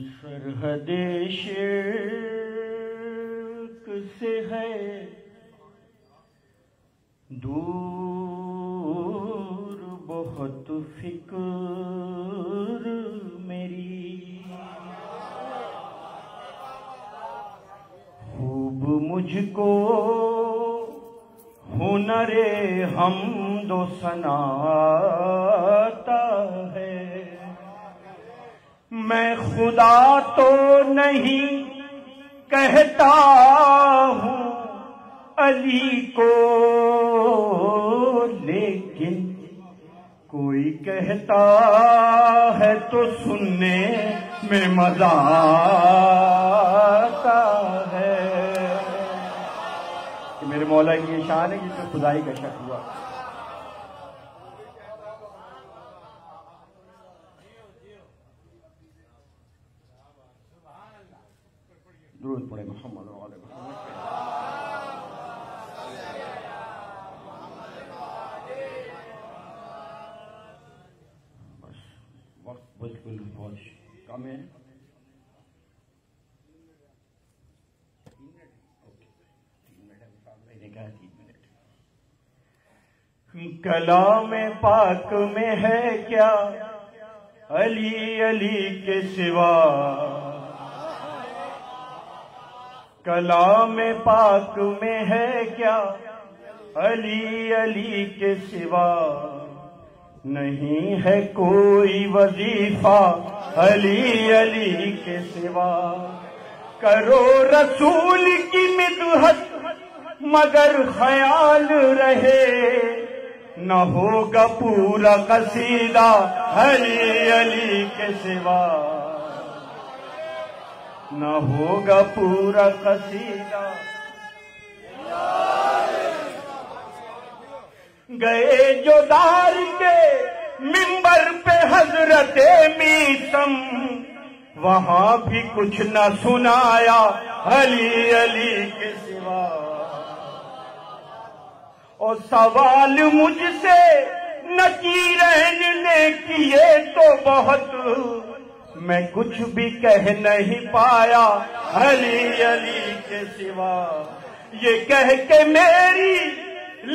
سرحد عشق سے ہے دور بہت فکر میری، خوب مجھ کو ہنر حمد و ثنا آتا ہے، میں خدا تو نہیں کہتا ہوں علی کو، لیکن کوئی کہتا ہے تو سننے میں مزہ آتا ہے کہ میرے مولا کی یہ شان ہے جس میں خدائی کا شک ہوا۔ درود پڑھے محمد و آل محمد۔ بس وقت بالکل بہت کم ہے، کلام پاک میں ہے کیا علی علی کے سوا، کلام پاک میں ہے کیا علی علی کے سوا، نہیں ہے کوئی وظیفہ علی علی کے سوا، کرو رسول کی مدحت مگر خیال رہے، نہ ہوگا پورا قصیدہ علی علی کے سوا، نہ ہوگا پورا قصیدہ۔ گئے جو دار کے منبر پہ حضرت میثم، وہاں بھی کچھ نہ سنایا علی علی کے سوا، اور سوال مجھ سے نکیرین نے کیے تو بہت، میں کچھ بھی کہہ نہیں پایا علی علی کے سوا، یہ کہہ کے میری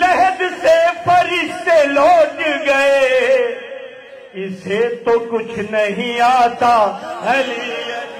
لحد سے فرشتے لوٹ گئے، اسے تو کچھ نہیں آتا علی علی۔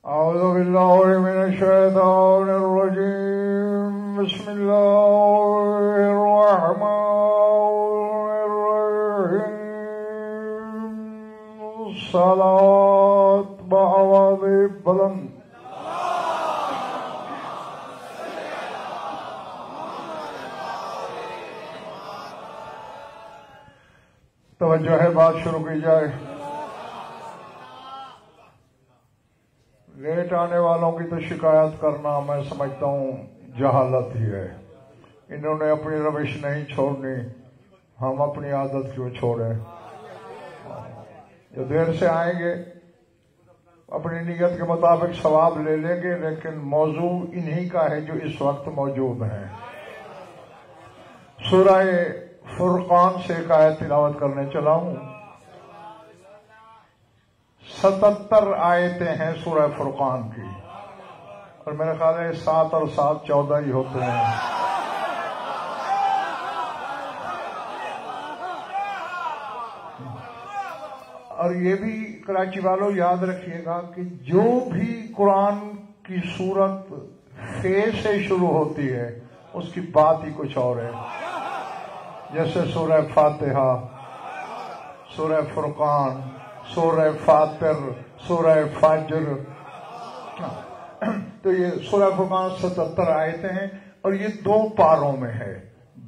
أعوذ بالله من الشيطان الرجيم، بسم الله الرحمن الرحيم، صلاة بآواز بلند توجہ ہے، بات شروع کی جائے۔ لیٹ آنے والوں کی تو شکایت کرنا میں سمجھتا ہوں جہالت ہی ہے، انہوں نے اپنی روش نہیں چھوڑنی، ہم اپنی عادت کیوں چھوڑیں؟ جو دیر سے آئیں گے اپنی نیت کے مطابق ثواب لے لیں گے، لیکن موضوع انہی کا ہے جو اس وقت موجود ہیں۔ سورہ فرقان سے ایک آیت تلاوت کرنے چلا ہوں۔ 77 آیتیں ہیں سورہ فرقان کی، اور میرے خیال ہے 7 اور 7 14 ہی ہوتے ہیں۔ اور یہ بھی کراچی والوں یاد رکھیے گا کہ جو بھی قرآن کی سورت فے سے شروع ہوتی ہے اس کی بات ہی کچھ اور ہے، جیسے سورہ فاتحہ، سورہ فرقان، سورہ فاطر، سورہ فجر۔ تو یہ سورہ فرقان 77 آیتیں ہیں، اور یہ 2 پاروں میں ہے،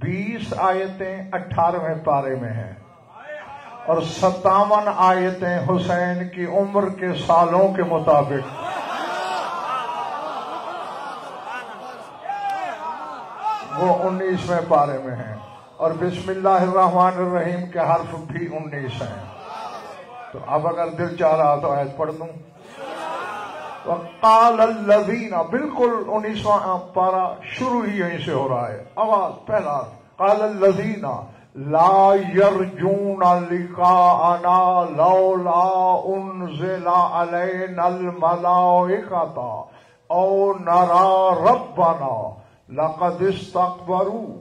20 آیتیں 18ویں پارے میں ہیں اور 57 آیتیں حسین کی عمر کے سالوں کے مطابق. وہ 19ویں پارے میں ہیں اور بسم اللہ الرحمن الرحیم کے حرف بھی 19 ہیں. تو اب اگر دل چاہ رہا تو آیت پڑھ دوں. وقال الذین، بالکل 19واں پارہ شروع ہی یہیں سے ہو رہا ہے. آواز پہلا قال الذین لا یرجون لقاءنا لولا انزل علینا الملائکۃ او نرى ربنا لقد استكبروا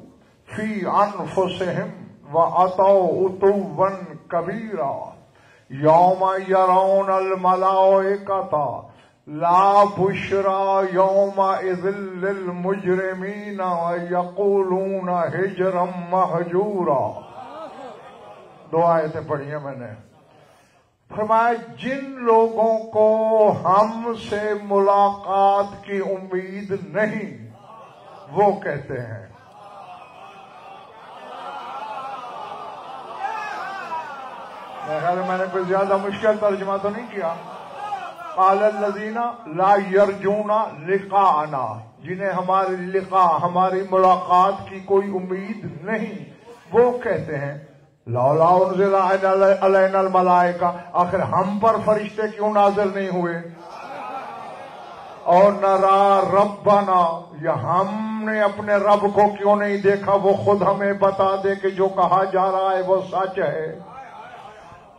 فی انفسهم واتوا عتوا کبیرا یوم یرون الملائکۃ لا بشرى يومئذ للمجرمين ويقولون هجرا مهجورا. 2 آیتیں پڑھی ہیں میں نے. فرمایا جن لوگوں کو ہم سے ملاقات کی امید نہیں وہ کہتے ہیں. میں نے کوئی زیادہ مشکل ترجمہ تو نہیں کیا. قال الذین لا یرجون لقاءنا، جنہیں ہماری لقاء ہماری ملاقات کی کوئی امید نہیں وہ کہتے ہیں لولا انزل علینا الملائکہ، آخر ہم پر فرشتے کیوں نازل نہیں ہوئے. اور نرا ربنا، یا ہم نے اپنے رب کو کیوں نہیں دیکھا، وہ خود ہمیں بتا دے کہ جو کہا جا رہا ہے وہ سچ ہے.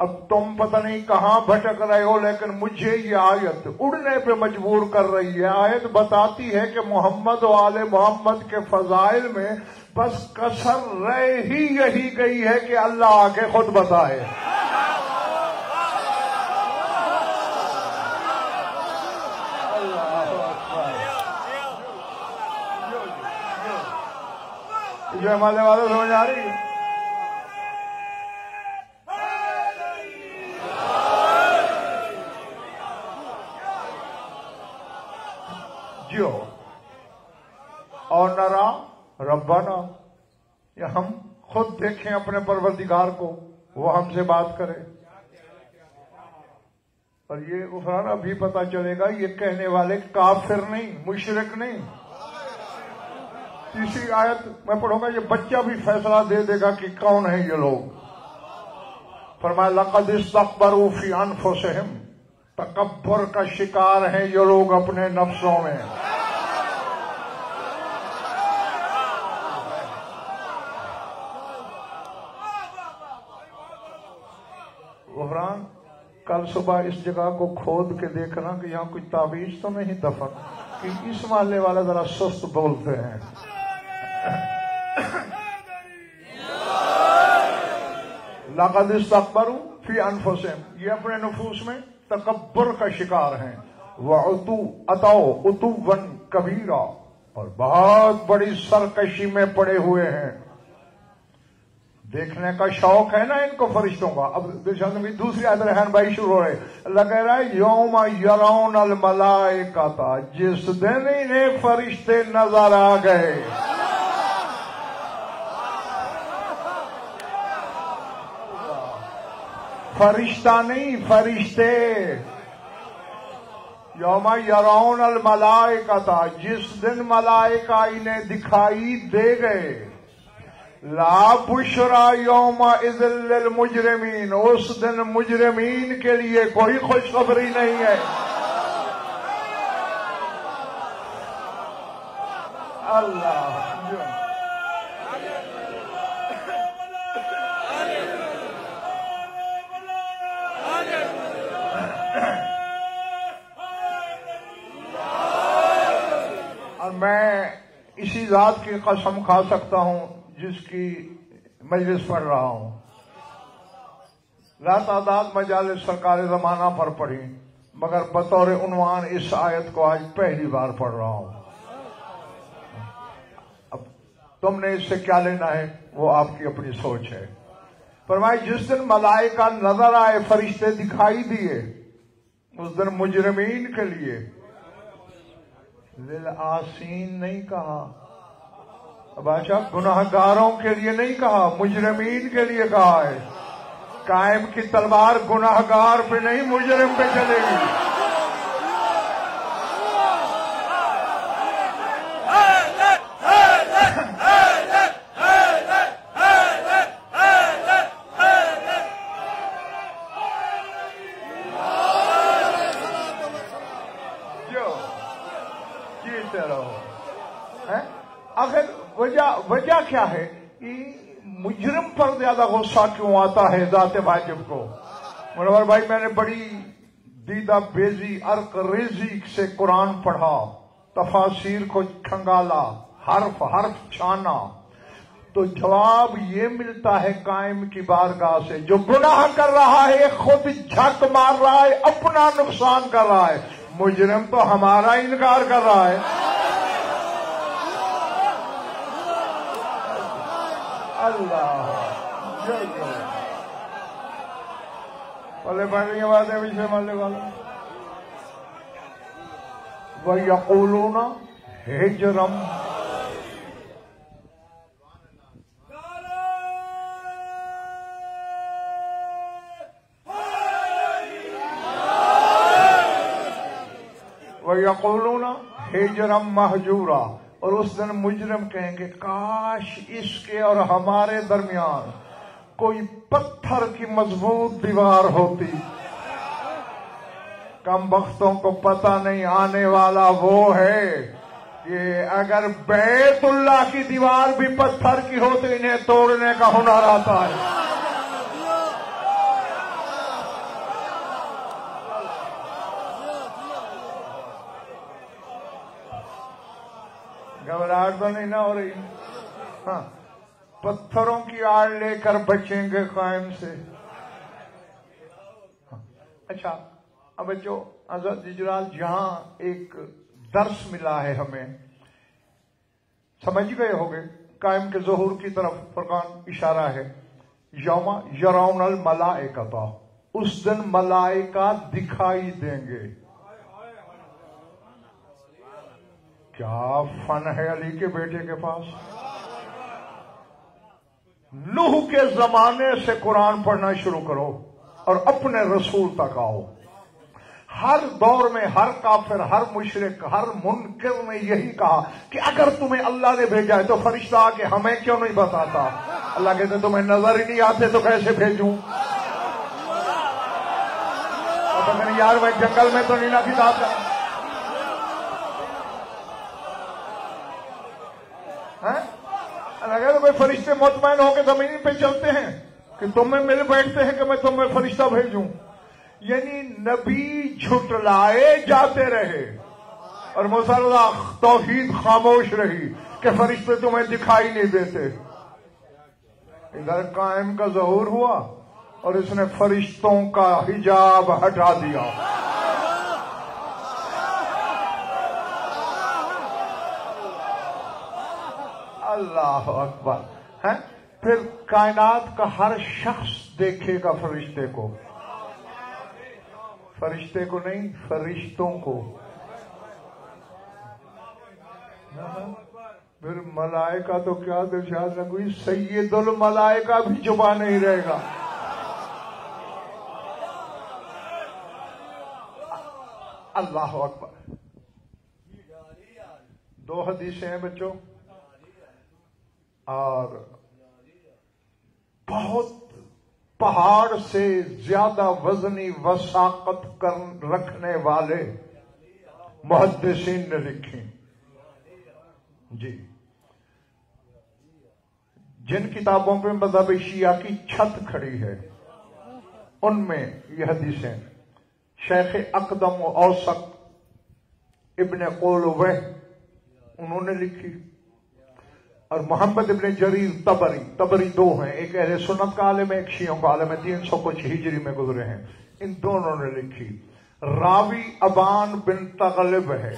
اب تم پتہ نہیں کہاں بھٹک رہے ہو، لیکن مجھے یہ آیت اڑنے پہ مجبور کر رہی ہے. آیت بتاتی ہے کہ محمد و آل محمد کے فضائل میں بس کسر رہ ہی یہی گئی ہے کہ اللہ آگے خود بتائے. جو ہمارے والے سمجھ آ رہی ہے. اور نرا ربنا، یا ہم خود دیکھیں اپنے پروردگار کو، وہ ہم سے بات کرے. اور یہ غفران ابھی پتا چلے گا یہ کہنے والے کافر نہیں، مشرک نہیں. تیسری آیت میں پڑھوں گا، یہ بچہ بھی فیصلہ دے دے گا کہ کون ہیں یہ لوگ. فرمایا لقد استكبروا فی انفسهم، تکبر کا شکار ہیں یہ لوگ اپنے نفسوں میں. غفران کل صبح اس جگہ کو کھود کے دیکھنا کہ یہاں کوئی تعویذ تو نہیں دفن، کہ اس محلے والے ذرا سست بولتے ہیں. لقد استكبروا فی انفسهم، یہ اپنے نفوس میں تکبر کا شکار ہیں. واتوا عتوا کبیرا، اور بہت بڑی سرکشی میں پڑے ہوئے ہیں. دیکھنے کا شوق ہے نا ان کو فرشتوں کا. اب دوسری آیت رحان بھائی شروع ہو رہے. اللہ کہہ رہا ہے یوم یرون الملائکۃ، جس دن انہیں فرشتے نظر آ گئے. فرشتہ نہیں، فرشتے. یوم یرون الملائکۃ، جس دن ملائکہ انہیں دکھائی دے گئے. لا بشرى يومئذ للمجرمین، اس دن مجرمین کے لیے کوئی خوشخبری نہیں ہے. اللہ اور میں اسی ذات کی قسم کھا سکتا ہوں جس کی مجلس پڑھ رہا ہوں. لا تعداد مجالس سرکار زمانہ پر پڑھی، مگر بطور عنوان اس آیت کو آج پہلی بار پڑھ رہا ہوں. اب تم نے اس سے کیا لینا ہے وہ آپ کی اپنی سوچ ہے. فرمایا جس دن ملائکہ نظر آئے، فرشتے دکھائی دیے، اس دن مجرمین کے لیے للآسین نہیں کہا، بادشاہ گناہگاروں کے لیے نہیں کہا، مجرمین کے لیے کہا ہے۔ قائم کی تلوار گناہگار پہ نہیں مجرم پہ چلے گی۔ آخر وجہ کیا ہے کہ مجرم پر زیادہ غصہ کیوں آتا ہے ذات واجب کو؟ منور بھائی، میں نے بڑی دیدہ بیزی عرق ریزی سے قرآن پڑھا، تفاسیر کو کھنگالا، حرف حرف چھانا، تو جواب یہ ملتا ہے قائم کی بارگاہ سے، جو گناہ کر رہا ہے خود جھک مار رہا ہے، اپنا نقصان کر رہا ہے، مجرم تو ہمارا انکار کر رہا ہے۔ اللہ بولے پڑھ رہی باتیں پیچھے مالے والا۔ وَيَقُولُونَ حِجْرًا وَيَقُولُونَ حِجْرًا مَحْجُورًا، اور اس دن مجرم کہیں گے کاش اس کے اور ہمارے درمیان کوئی پتھر کی مضبوط دیوار ہوتی۔ کم بختوں کو پتہ نہیں آنے والا وہ ہے کہ اگر بیت اللہ کی دیوار بھی پتھر کی ہو تو انہیں توڑنے کا ہنر آتا ہے۔ گھبراہٹ تو نہیں نہ ہو رہی؟ ہاں، پتھروں کی آڑ لے کر بچیں گے قائم سے۔ اچھا اب جو حضرت جلال جہاں ایک درس ملا ہے ہمیں، سمجھ گئے ہوگے، قائم کے ظہور کی طرف فرقان اشارہ ہے۔ یوم یرون الملائکۃ، اس دن ملائکہ دکھائی دیں گے۔ کیا فن ہے علی کے بیٹے کے پاس! نوح کے زمانے سے قرآن پڑھنا شروع کرو اور اپنے رسول تک آؤ۔ ہر دور میں ہر کافر، ہر مشرک، ہر منکر نے یہی کہا کہ اگر تمہیں اللہ نے بھیجا ہے تو فرشتہ آ کے ہمیں کیوں نہیں بتاتا؟ اللہ کہتے تمہیں نظر ہی نہیں آتے تو کیسے بھیجوں؟ اور تو یار میں جنگل میں تو نہیں نا کتاب کا لگا تو کوئی فرشتے مطمئن ہو کے زمین پہ چلتے ہیں کہ تم میں مل بیٹھتے ہیں کہ میں تم میں فرشتہ بھیجوں؟ یعنی نبی جھٹلائے جاتے رہے اور مسلح توحید خاموش رہی کہ فرشتے تمہیں دکھائی نہیں دیتے۔ ادھر قائم کا ظہور ہوا اور اس نے فرشتوں کا حجاب ہٹا دیا۔ اللہ اکبر۔ ہے پھر کائنات کا ہر شخص دیکھے گا فرشتے کو، فرشتے کو نہیں، فرشتوں کو۔ پھر ملائکہ تو کیا دلشاد نہ کوئی، سید الملائکہ بھی چھپا نہیں رہے گا۔ اللہ اکبر۔ دو حدیثیں ہیں بچوں، اور بہت پہاڑ سے زیادہ وزنی وثاقت رکھنے والے محدثین نے لکھی جی۔ جن کتابوں پہ مذہب شیعہ کی چھت کھڑی ہے ان میں یہ حدیثیں شیخ اقدم و اوسط ابن قولوہ انہوں نے لکھی، اور محمد ابن جریر تبری دو ہیں، ایک اہل سنت کا عالم ہے، ایک شیعوں کا عالم ہے، 300 کچھ ہجری میں گزرے ہیں، ان دونوں نے لکھی۔ راوی ابان بن تغلب ہے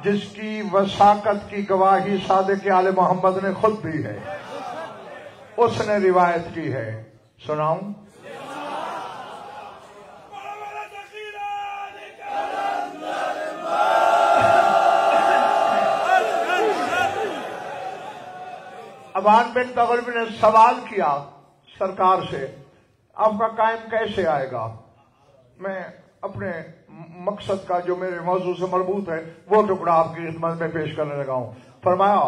جس کی وثاقت کی گواہی صادق آل محمد نے خود دی ہے، اس نے روایت کی ہے، سناؤں؟ ابان بن تغلب نے سوال کیا سرکار سے آپ کا قائم کیسے آئے گا؟ میں اپنے مقصد کا جو میرے موضوع سے مربوط ہے وہ ٹکڑا آپ کی خدمت میں پیش کرنے لگا ہوں. فرمایا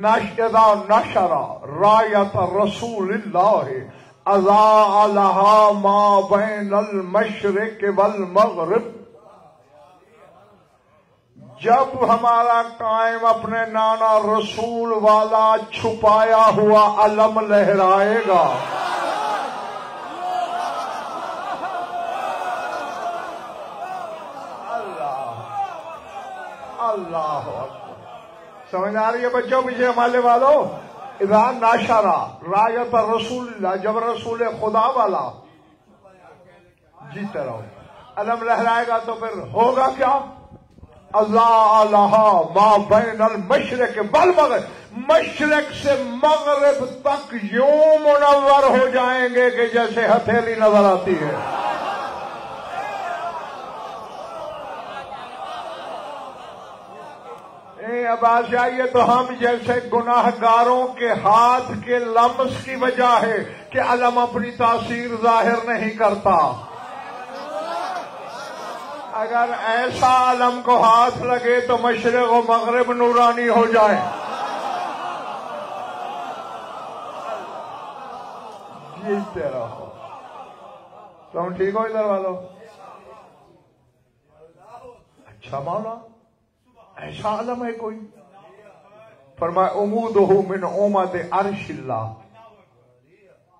نشر رایت رسول اللہ اضاء لها ما بین المشرق والمغرب. جب ہمارا قائم اپنے نانا رسول والا چھپایا ہوا علم لہرائے گا. اللہ سمجھ آ رہی ہے بچوں پیچھے ہمارے والوں؟ اذا ناشرا رایت رسول اللہ، جب رسول خدا والا جیتے رہو علم لہرائے گا تو پھر ہوگا کیا؟ اللہ لہا ما بین المشرق والمغرب، مشرق سے مغرب تک یوں منور ہو جائیں گے کہ جیسے ہتھیلی نظر آتی ہے. اب آ جائیے تو ہم جیسے گناہ گاروں کے ہاتھ کے لمس کی وجہ ہے کہ علم اپنی تاثیر ظاہر نہیں کرتا. اگر ایسا علم کو ہاتھ لگے تو مشرق و مغرب نورانی ہو جائے. جیتے رہو. تم ٹھیک ہو ادھر والو؟ اچھا مولا ایسا علم ہے کوئی؟ فرمایا عمودہ من عمد عرش اللہ.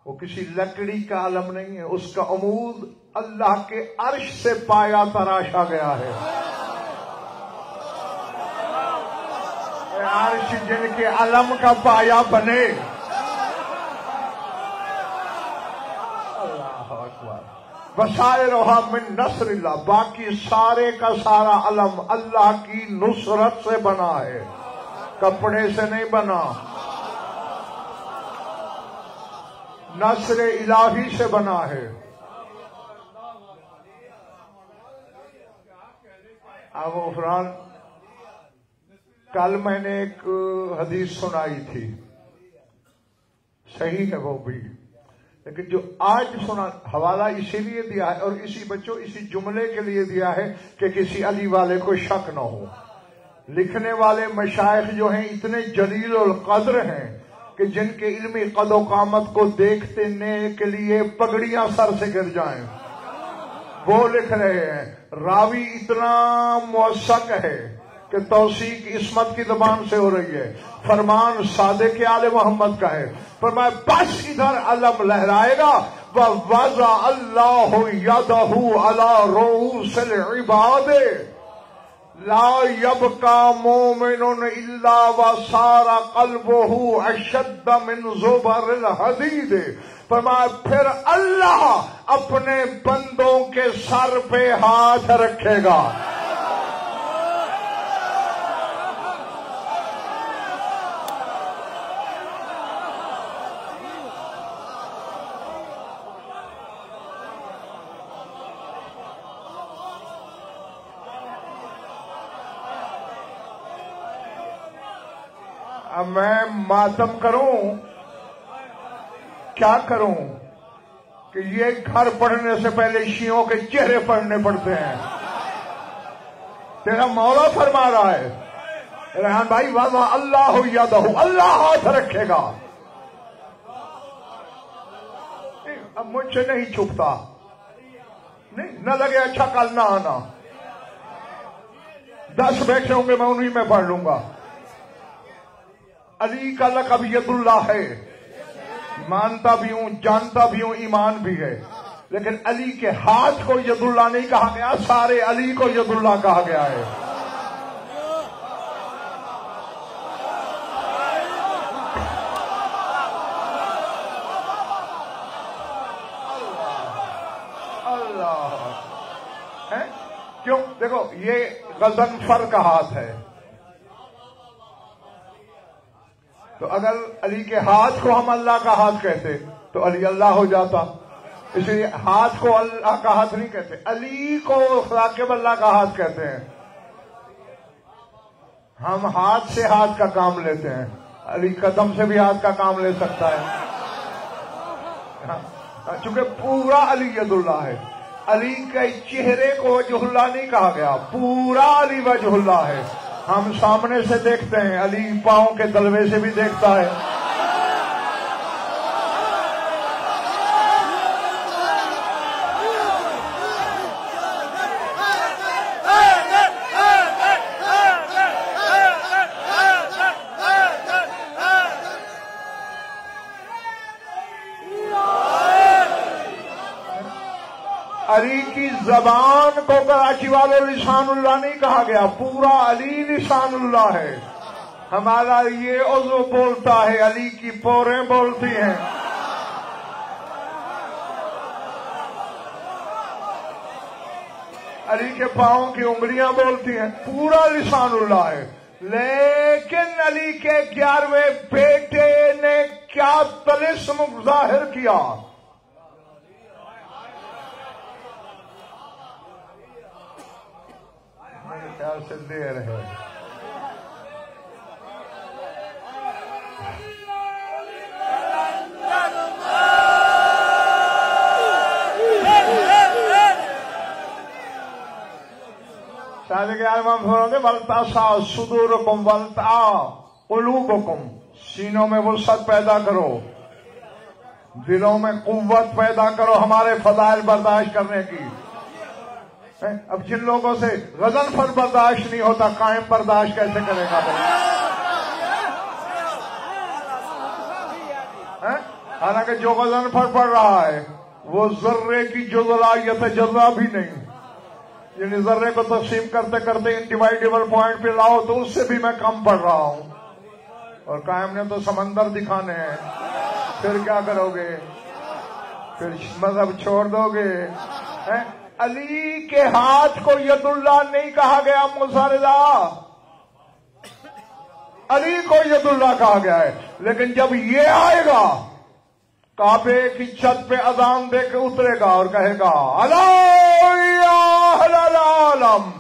وہ کسی لکڑی کا علم نہیں ہے، اس کا عمود اللہ کے عرش سے پایا تراشا گیا ہے. عرش جن کے علم کا پایا بنے. اللہ اکبر. وسائرھا من نصر اللہ، باقی سارے کا سارا علم اللہ کی نصرت سے بنا ہے، کپڑے سے نہیں بنا، نصر الہی سے بنا ہے. اب عفران کل میں نے ایک حدیث سنائی تھی، صحیح ہے وہ بھی، لیکن جو آج سنا حوالہ اسی لیے دیا ہے اور اسی بچوں اسی جملے کے لیے دیا ہے کہ کسی علی والے کو شک نہ ہو. لکھنے والے مشائخ جو ہیں اتنے جلیل القدر ہیں کہ جن کے علمی قد و قامت کو دیکھنے کے لیے پگڑیاں سر سے گر جائیں. وہ لکھ رہے ہیں راوی اتنا موثق ہے کہ توثیق عصمت کی زبان سے ہو رہی ہے، فرمان صادق آل محمد کا ہے. فرمایا بس ادھر علم لہرائے گا. وَوَضَعَ اللَّهُ يَدَهُ عَلَى رُؤُوسِ الْعِبَادِ لا يبقى مؤمن الا وصار قلبه اشد من زبر الحديد. فرمایا پھر اللہ اپنے بندوں کے سر پہ ہاتھ رکھے گا. اب میں ماتم کروں کیا کروں کہ یہ گھر پڑھنے سے پہلے شیعوں کے چہرے پڑھنے پڑتے ہیں. تیرا مولا فرما رہا ہے ریحان بھائی وضع اللہ یدہ، اللہ ہاتھ رکھے گا. اب مجھ سے نہیں چھپتا، نہیں نہ لگے اچھا کل نہ آنا، 10 بیٹھے ہوں گے میں انہی میں پڑھ لوں گا. علی کا لقب ید اللہ ہے، مانتا بھی ہوں جانتا بھی ہوں ایمان بھی ہے، لیکن علی کے ہاتھ کو ید اللہ نہیں کہا گیا، سارے علی کو ید اللہ کہا گیا ہے. اللہ کیوں؟ دیکھو یہ غضنفر کا ہاتھ ہے، تو اگر علی کے ہاتھ کو ہم اللہ کا ہاتھ کہتے تو علی اللہ ہو جاتا. اس لیے ہاتھ کو اللہ کا ہاتھ نہیں کہتے، علی کو راکب اللہ کا ہاتھ کہتے ہیں. ہم ہاتھ سے ہاتھ کا کام لیتے ہیں. علی قدم سے بھی ہاتھ کا کام لے سکتا ہے، چونکہ پورا علی ید اللہ ہے. علی کے چہرے کو وجہ اللہ نہیں کہا گیا، پورا علی وجہ اللہ ہے. ہم سامنے سے دیکھتے ہیں، علی پاؤں کے تلوے سے بھی دیکھتا ہے. علی کی زبان کو کراچی والوں لسان اللہ نہیں کہا گیا، پورا علی لسان اللہ ہے. ہمارا یہ عضو بولتا ہے، علی کی پوریں بولتی ہیں. علی کے پاؤں کی انگلیاں بولتی ہیں، پورا لسان اللہ ہے. لیکن علی کے 11ویں بیٹے نے کیا طلسم ظاہر کیا؟ میرے خیال سے دیر ہے. شاید کہ آرمان فرماتے ولتاسا صدورکم ولتا قلوبکم، سینوں میں وسعت پیدا کرو، دلوں میں قوت پیدا کرو ہمارے فضائل برداشت کرنے کی. اب جن لوگوں سے غضن پر برداشت نہیں ہوتا، قائم برداشت کیسے کرے گا؟ حالانکہ جو غضن پر پڑ رہا ہے وہ ذرے کی جزلائیت جزا بھی نہیں، یعنی ذرے کو تقسیم کرتے کرتے انڈیوائڈیبل پوائنٹ پہ لاؤ تو اس سے بھی میں کم پڑ رہا ہوں. اور قائم نے تو سمندر دکھانے ہیں. پھر کیا کرو گے؟ پھر مذہب چھوڑ دو گے؟ علی کے ہاتھ کو ید اللہ نہیں کہا گیا مسرلا، علی کو ید اللہ کہا گیا ہے. لیکن جب یہ آئے گا کعبے کی چھت پہ اذان دے کے اترے گا اور کہے گا الا یا اہل العالم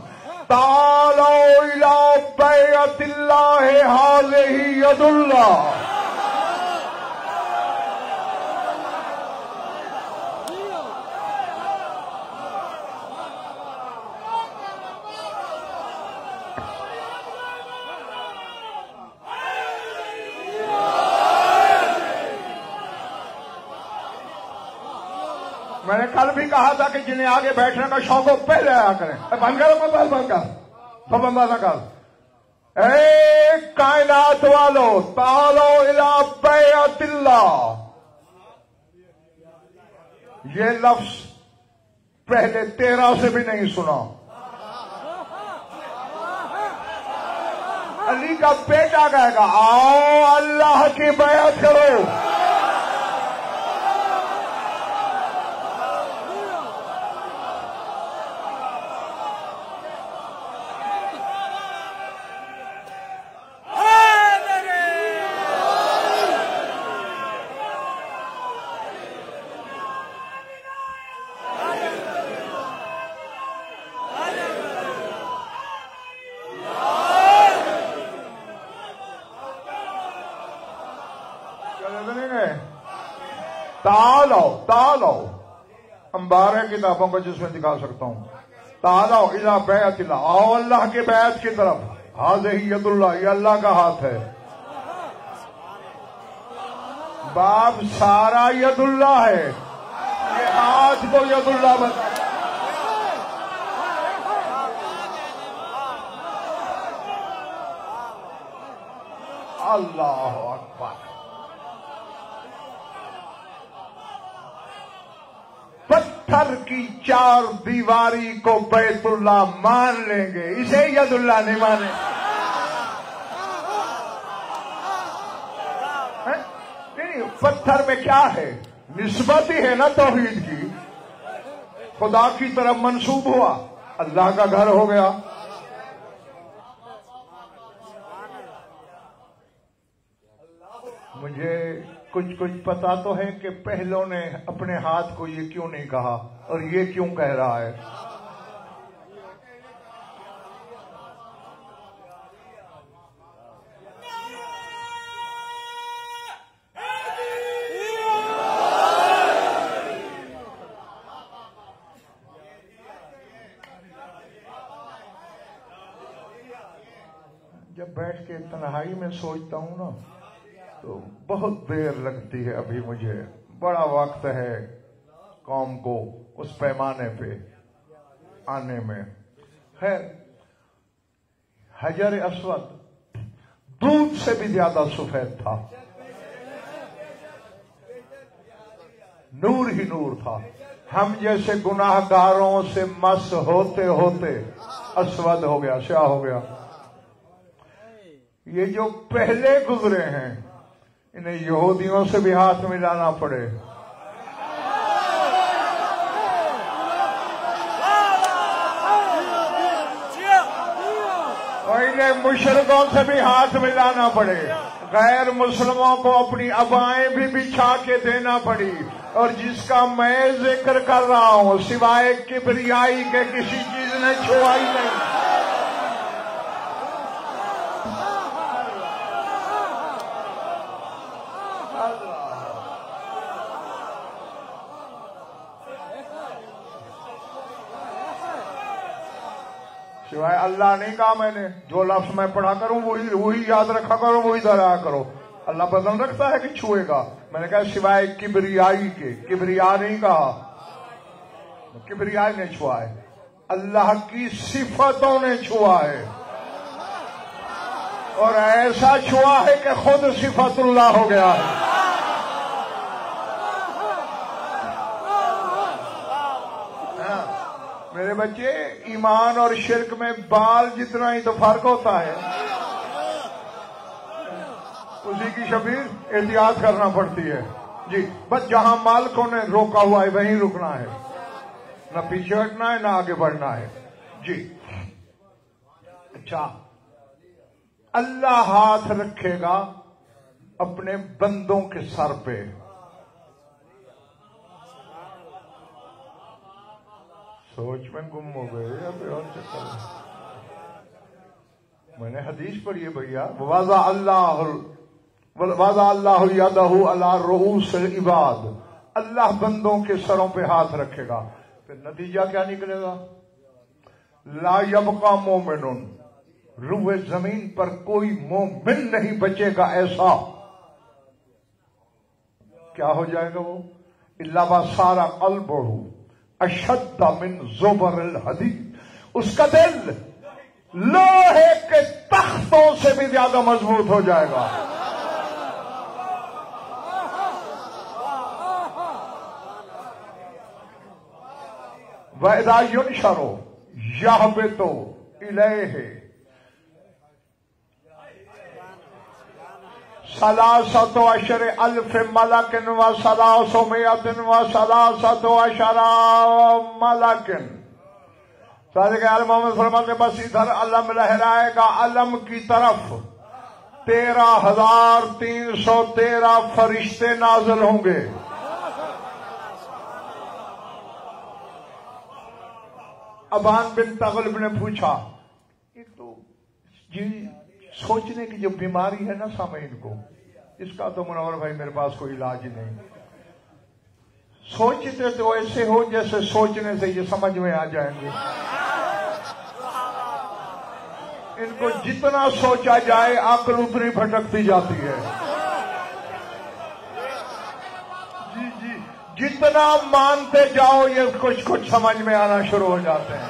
تعالوا الی بیعۃ اللہ ھذہ ید اللہ. میں نے کل بھی کہا تھا کہ جنہیں آگے بیٹھنے کا شوق ہو پہلے آیا کریں. بند کرو موبائل، بند کر، پابندہ نہ کر. اے کائنات والو تعالوا الی بیعۃ اللہ، یہ لفظ پہلے 13 سے بھی نہیں سنا. علی کا بیٹا کہے گا آؤ اللہ کی بیعت کرو. تعالو ہم 12 کتابوں کو جس میں دکھا سکتا ہوں. تعالو الی بیعۃ اللہ، آؤ اللہ کے بیعت کی طرف. ھذہ ید اللہ، یہ اللہ کا ہاتھ ہے. باپ سارا ید اللہ ہے، یہ ہاتھ کو ید اللہ بتا. اللہ اکبر. پتھر کی 4 دیواری کو بیت اللہ مان لیں گے، اسے ید اللہ نہیں مانے. پتھر میں کیا ہے؟ نسبت ہی ہے نا توحید کی. خدا کی طرف منسوب ہوا، اللہ کا گھر ہو گیا. مجھے کچھ پتا تو ہے کہ پہلوں نے اپنے ہاتھ کو یہ کیوں نہیں کہا اور یہ کیوں کہہ رہا ہے. جب بیٹھ کے تنہائی میں سوچتا ہوں نا تو بہت دیر لگتی ہے. ابھی مجھے بڑا وقت ہے قوم کو اس پیمانے پہ آنے میں. خیر، حجر اسود دودھ سے بھی زیادہ سفید تھا، نور ہی نور تھا. ہم جیسے گناہ گاروں سے مس ہوتے ہوتے اسود ہو گیا، سیاہ ہو گیا. یہ جو پہلے گزرے ہیں انہیں یہودیوں سے بھی ہاتھ ملانا پڑے، اور انہیں مشرکوں سے بھی ہاتھ ملانا پڑے، غیر مسلموں کو اپنی ابائیں بھی بچھا کے دینا پڑی. اور جس کا میں ذکر کر رہا ہوں سوائے کبریائی کے کسی چیز نے چھوا ہی نہیں. سوائے اللہ نہیں کہا میں نے. جو لفظ میں پڑھا کروں وہی یاد رکھا کرو، وہی دہرایا کرو. اللہ پسند رکھتا ہے کہ چھوئے گا. میں نے کہا سوائے کبریائی کے. کبریا نہیں کہا، کبریائی نے چھوا ہے، اللہ کی صفتوں نے چھوا ہے، اور ایسا چھوا ہے کہ خود صفت اللہ ہو گیا ہے. میرے بچے، ایمان اور شرک میں بال جتنا ہی تو فرق ہوتا ہے، اسی کی شبیر احتیاط کرنا پڑتی ہے. جی بس جہاں مالکوں نے روکا ہوا ہے وہیں رکنا ہے، نہ پیچھے ہٹنا ہے نہ آگے بڑھنا ہے. جی اچھا، اللہ ہاتھ رکھے گا اپنے بندوں کے سر پہ. سوچ میں گم ہو گئے. ابھی اور چکر میں نے حدیث پڑھی ہے بھیا، وَوَضَعَ اللَّهُ يَدَهُ عَلَى رُؤُوسِ الْعِبَادِ. اللہ بندوں کے سروں پہ ہاتھ رکھے گا. پھر نتیجہ کیا نکلے گا؟ لا يبقى مومن، روئے زمین پر کوئی مومن نہیں بچے گا. ایسا کیا ہو جائے گا وہ؟ الا وصار قلبہ اشد من زبر الحدید. اس کا دل لوہے کے تختوں سے بھی زیادہ مضبوط ہو جائے گا. وَإِذَا يُنشَرُ يَهْبِطُ إِلَيْهِ ثلاثة عشر ألف ملك وثلاثمائة وثلاثة عشر ملك. صادق عالم محمد فرماتے بس ادھر علم لہرائے گا، علم کی طرف 13,313 فرشتے نازل ہوں گے. ابان بن تغلب نے پوچھا، ایک تو جی سوچنے کی جو بیماری ہے نا سامعین کو، اس کا تو منور بھائی میرے پاس کوئی علاج نہیں. سوچتے تو ایسے ہو جیسے سوچنے سے یہ سمجھ میں آ جائیں گے. ان کو جتنا سوچا جائے عقل اتنی بھٹکتی جاتی ہے. جی جی، جتنا مانتے جاؤ یہ کچھ کچھ سمجھ میں آنا شروع ہو جاتے ہیں.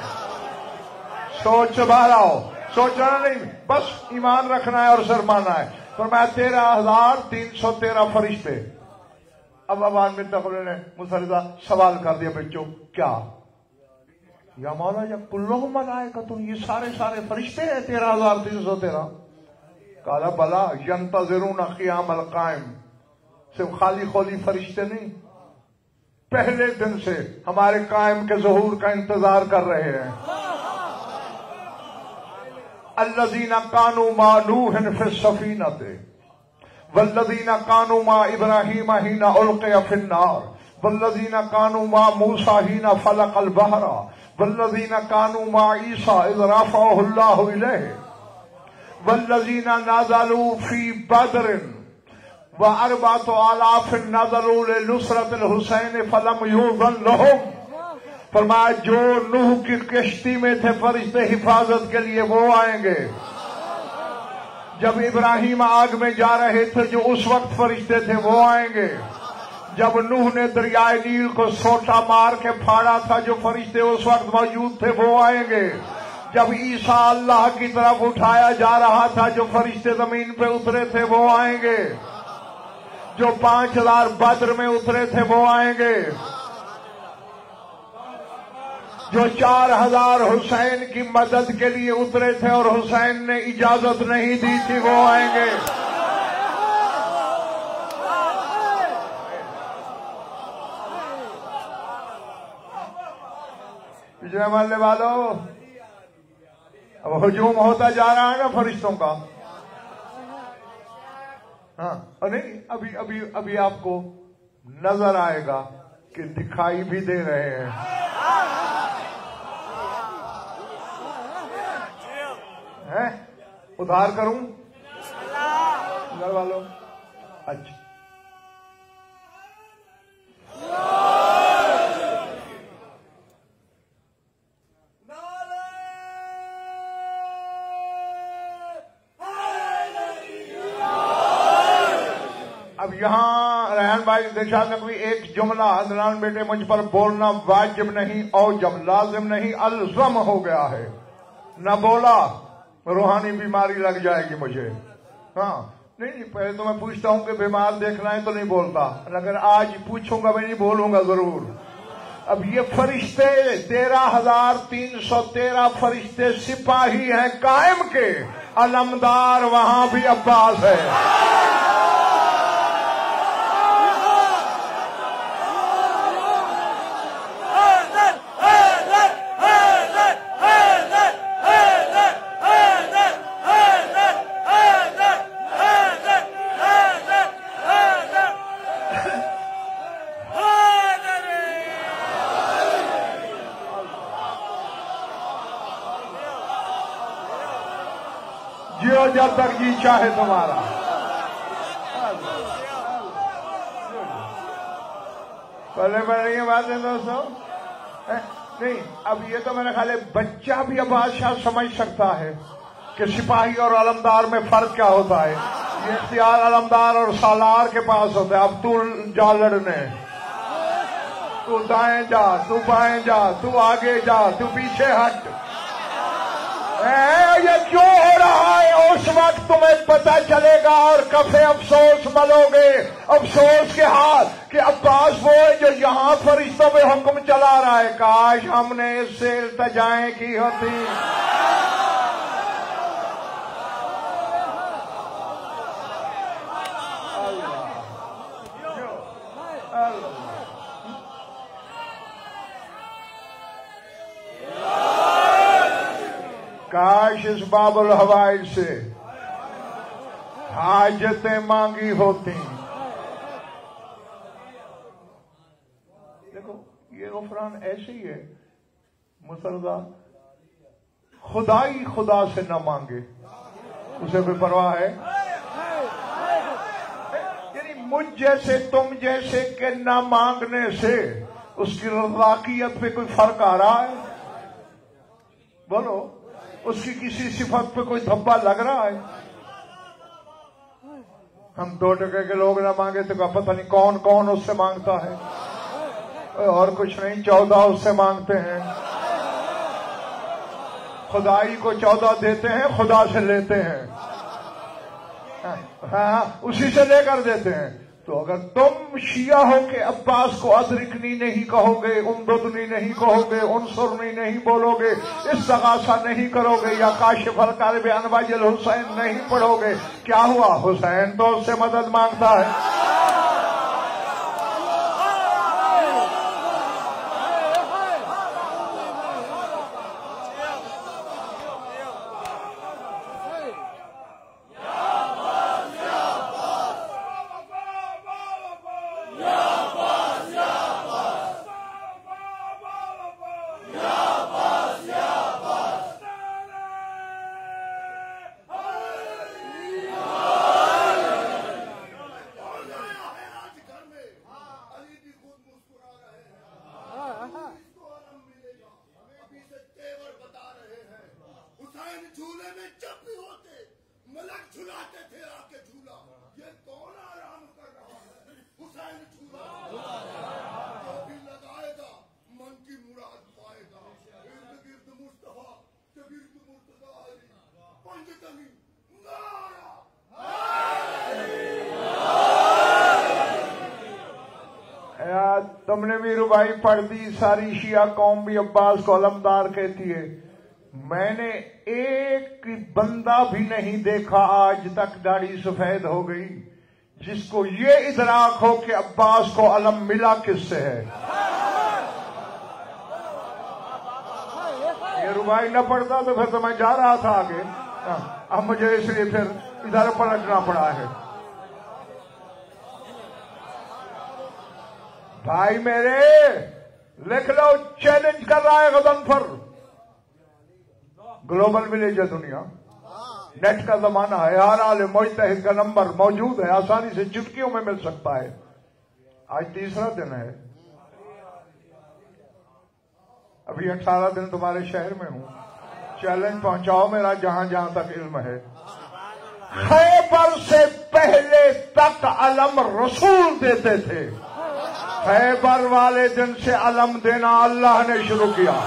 سوچ باہر آؤ، سوچنا نہیں، بس ایمان رکھنا ہے اور سر ماننا ہے. فرمایا 13,313 فرشتے. اب ابان بن تغلب نے مسلسل سوال کر دیا، بچوں کیا یا مولا یا کلہم ملائکۃ، یہ سارے فرشتے ہیں 13,313؟ قال بلا ینتظرون قیام القائم. صرف خالی خولی فرشتے نہیں، پہلے دن سے ہمارے قائم کے ظہور کا انتظار کر رہے ہیں. الذین کانوا مع نوح فی السفینۃ والذین کانوا مع ابراہیم حین القی فی النار والذین کانوا مع موسیٰ حین فلق البحر والذین کانوا مع عیسیٰ اذ رفعہ اللہ الیہ والذین نزلوا فی بدر و4,000 نزلوا لنصرۃ الحسین فلم یؤذن لہم. فرمایا جو نوح کی کشتی میں تھے فرشتے حفاظت کے لیے وہ آئیں گے. جب ابراہیم آگ میں جا رہے تھے جو اس وقت فرشتے تھے وہ آئیں گے. جب نوح نے دریائے نیل کو سوٹا مار کے پھاڑا تھا جو فرشتے اس وقت موجود تھے وہ آئیں گے. جب عیسیٰ اللہ کی طرف اٹھایا جا رہا تھا جو فرشتے زمین پہ اترے تھے وہ آئیں گے. جو 5000 بدر میں اترے تھے وہ آئیں گے. جو 4000 حسین کی مدد کے لیے اترے تھے اور حسین نے اجازت نہیں دی تھی وہ آئیں گے. پچھلے محلے والوں اب ہجوم ہوتا جا رہا ہے نا فرشتوں کا. ہاں اور نہیں ابھی آپ کو نظر آئے گا کہ دکھائی بھی دے رہے ہیں. ادھار کروں گھر والوں. اچھا اب یہاں ریحان بھائی دلشاد نقوی ایک جملہ عدنان بیٹے مجھ پر بولنا واجب نہیں اور جب لازم نہیں الزم ہو گیا ہے. نہ بولا روحانی بیماری لگ جائے گی مجھے. ہاں نہیں پہلے تو میں پوچھتا ہوں کہ بیمار دیکھنا ہے تو نہیں بولتا. اگر آج پوچھوں گا میں نہیں بولوں گا ضرور. اب یہ فرشتے 13,313 فرشتے سپاہی ہیں قائم کے. علمدار وہاں بھی عباس ہے. جب تک جی چاہے تمہارا. پہلے پڑھ رہی ہیں باتیں دوستوں. نہیں اب یہ تو میرا خیال ہے بچہ بھی اب بادشاہ سمجھ سکتا ہے کہ سپاہی اور علمدار میں فرق کیا ہوتا ہے. یہ اختیار علمدار اور سالار کے پاس ہوتا ہے. اب تو جا لڑنے, تو دائیں جا, تو بائیں جا, تو آگے جا, تو پیچھے ہٹ. یہ کیوں ہو رہا ہے اس وقت تمہیں پتہ چلے گا اور کفے افسوس ملو گے. افسوس کے حال کہ عباس وہ ہے جو یہاں فرشتوں میں حکم چلا رہا ہے. کاش ہم نے اس سے التجائیں کی ہوتی. کاش اس باب الحوائج سے حاجتیں مانگی ہوتی. دیکھو یہ غفران ایسے ہی ہے مسلدہ. خدائی خدا سے نہ مانگے اسے کوئی پرواہ ہے. یعنی مجھ جیسے تم جیسے کہ نہ مانگنے سے اس کی رضاقیت پہ کوئی فرق آ رہا ہے؟ بولو. اس کی کسی صفت پہ کوئی دھبا لگ رہا ہے؟ ہم 2 ٹکے کے لوگ نہ مانگے تو پتہ نہیں کون کون اس سے مانگتا ہے. اور کچھ نہیں 14 اس سے مانگتے ہیں. خدائی کو 14 دیتے ہیں, خدا سے لیتے ہیں. ہاں اسی سے لے کر دیتے ہیں. تو اگر تم شیعہ ہو کہ عباس کو ادرکنی نہیں کہو گے, امددنی نہیں کہو گے, انصرنی نہیں بولو گے, استغاثہ نہیں کرو گے, یا کاشف الکرب عن وجه الحسین نہیں پڑھو گے, کیا ہوا؟ حسین تو اس سے مدد مانگتا ہے. تم نے بھی ربائی پڑھ دی، ساری شیعہ قوم بھی عباس کو علمدار کہتی ہے. میں نے ایک بندہ بھی نہیں دیکھا آج تک داڑھی سفید ہو گئی جس کو یہ ادراک ہو کہ عباس کو علم ملا کس سے ہے. یہ ربائی نہ پڑھتا تو پھر تو میں جا رہا تھا آگے، اب مجھے اس لیے پھر ادھر پلٹنا پڑا ہے. بھائی میرے لکھ لو، چیلنج کر رہا ہے غضنفر. گلوبل ولیج ہے دنیا، نیٹ کا زمانہ ہے، ہر عالم مجتہد کا نمبر موجود ہے، آسانی سے چٹکیوں میں مل سکتا ہے. آج تیسرا دن ہے، ابھی 18 دن تمہارے شہر میں ہوں. چیلنج پہنچاؤ میرا جہاں جہاں تک علم ہے. خیبر سے پہلے تک علم رسول دیتے تھے، خیبر والے دن سے علم دینا اللہ نے شروع کیا.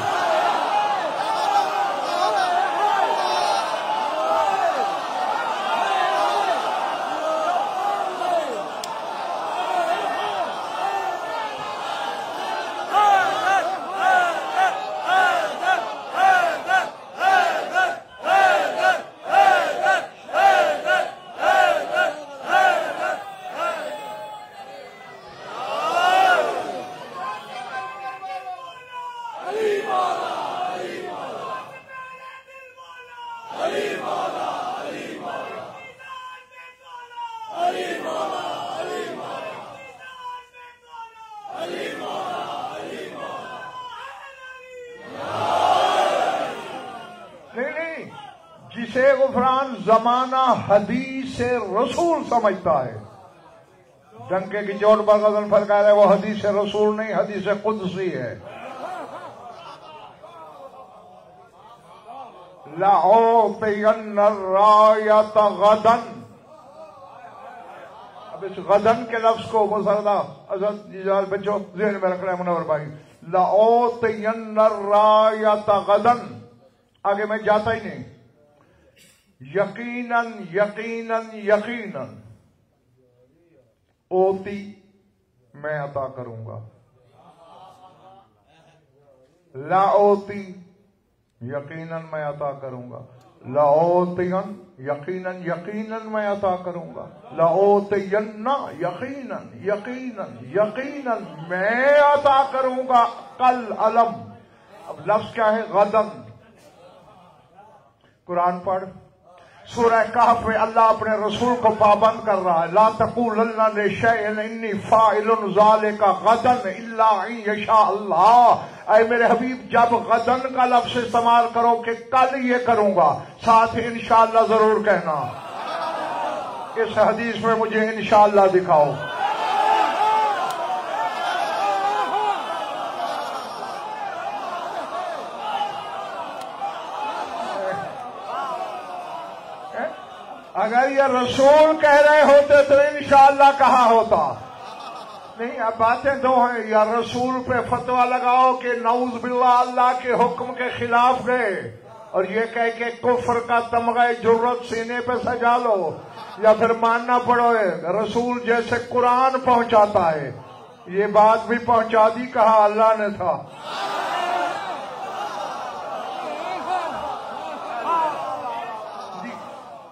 زمانہ حدیث رسول سمجھتا ہے، ڈنکے کی چوٹ پر غضنفر کہہ رہے وہ حدیث رسول نہیں، حدیث قدسی ہے. لَأُعْطِيَنَّ الرَّایَةَ غَدًا. اب اس غدن کے لفظ کو مسردہ حضرت بچوں ذہن میں رکھ رہے ہیں منور بھائی. لَأُعْطِيَنَّ الرَّایَةَ غَدًا، آگے میں جاتا ہی نہیں. یقیناً یقیناً یقیناً اوتی میں عطا کروں گا. لا اوتی یقیناً میں عطا کروں گا. لا اوتین یقیناً یقیناً میں عطا کروں گا. لا اوتین یقیناً یقیناً یقیناً میں عطا کروں گا. کل علم، اب لفظ کیا ہے؟ غدن. قرآن پڑھ، سورہ کہف میں اللہ اپنے رسول کو پابند کر رہا ہے. لا تقولن لشیء انی فاعل ذلک غدا الا ان یشاء اللہ. اے میرے حبیب جب غدن کا لفظ استعمال کرو کہ کل یہ کروں گا، ساتھ انشاءاللہ ضرور کہنا. اس حدیث میں مجھے انشاءاللہ دکھاؤ. اگر یہ رسول کہہ رہے ہوتے تو انشاءاللہ کہا ہوتا. نہیں، اب باتیں دو ہیں. یا رسول پہ فتویٰ لگاؤ کہ نعوذ باللہ اللہ کے حکم کے خلاف گئے اور یہ کہہ کے کفر کا تمغہ جرت سینے پہ سجا لو، یا پھر ماننا پڑو رسول جیسے قرآن پہنچاتا ہے. یہ بات بھی پہنچا دی، کہا اللہ نے تھا.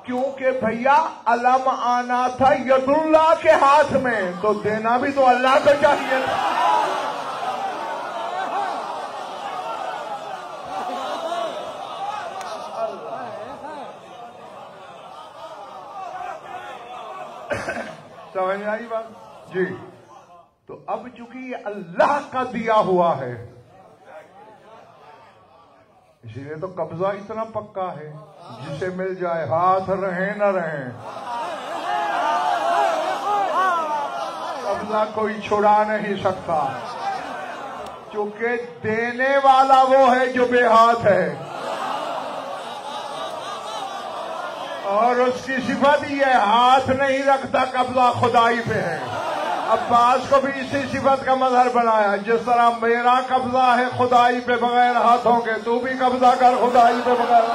کیونکہ بھیا علم آنا تھا ید اللہ کے ہاتھ میں، تو دینا بھی تو اللہ کو چاہیے. سمجھ آئی بات؟ جی. تو اب چونکہ یہ اللہ کا دیا ہوا ہے، اسی لیے تو قبضہ اتنا پکا ہے، جسے مل جائے ہاتھ رہیں نہ رہیں، قبضہ کوئی چھڑا نہیں سکتا. چونکہ دینے والا وہ ہے جو بے ہاتھ ہے، اور اس کی صفت یہ ہاتھ نہیں رکھتا، قبضہ خدائی پہ ہے. عباس کو بھی اسی صفت کا مظہر بنایا. جس طرح میرا قبضہ ہے خدائی پہ بغیر ہاتھوں کے، تو بھی قبضہ کر خدائی پہ بغیر.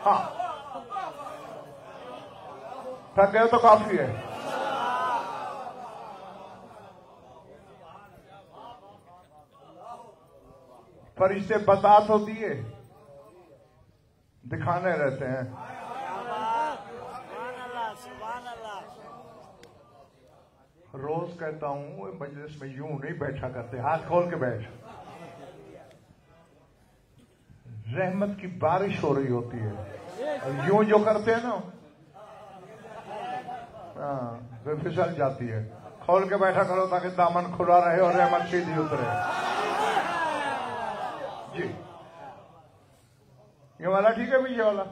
ہاں تھک گئے تو کافی ہے. فرشتے بتا تو دیے، دکھانے رہتے ہیں. روز کہتا ہوں مجلس میں یوں نہیں بیٹھا کرتے، ہاتھ کھول کے بیٹھ. رحمت کی بارش ہو رہی ہوتی ہے اور یوں جو کرتے ہیں نا پھر پھسل جاتی ہے. کھول کے بیٹھا کرو تاکہ دامن کھلا رہے اور رحمت سیدھی اترے. جی یہ والا ٹھیک ہے بھی، یہ والا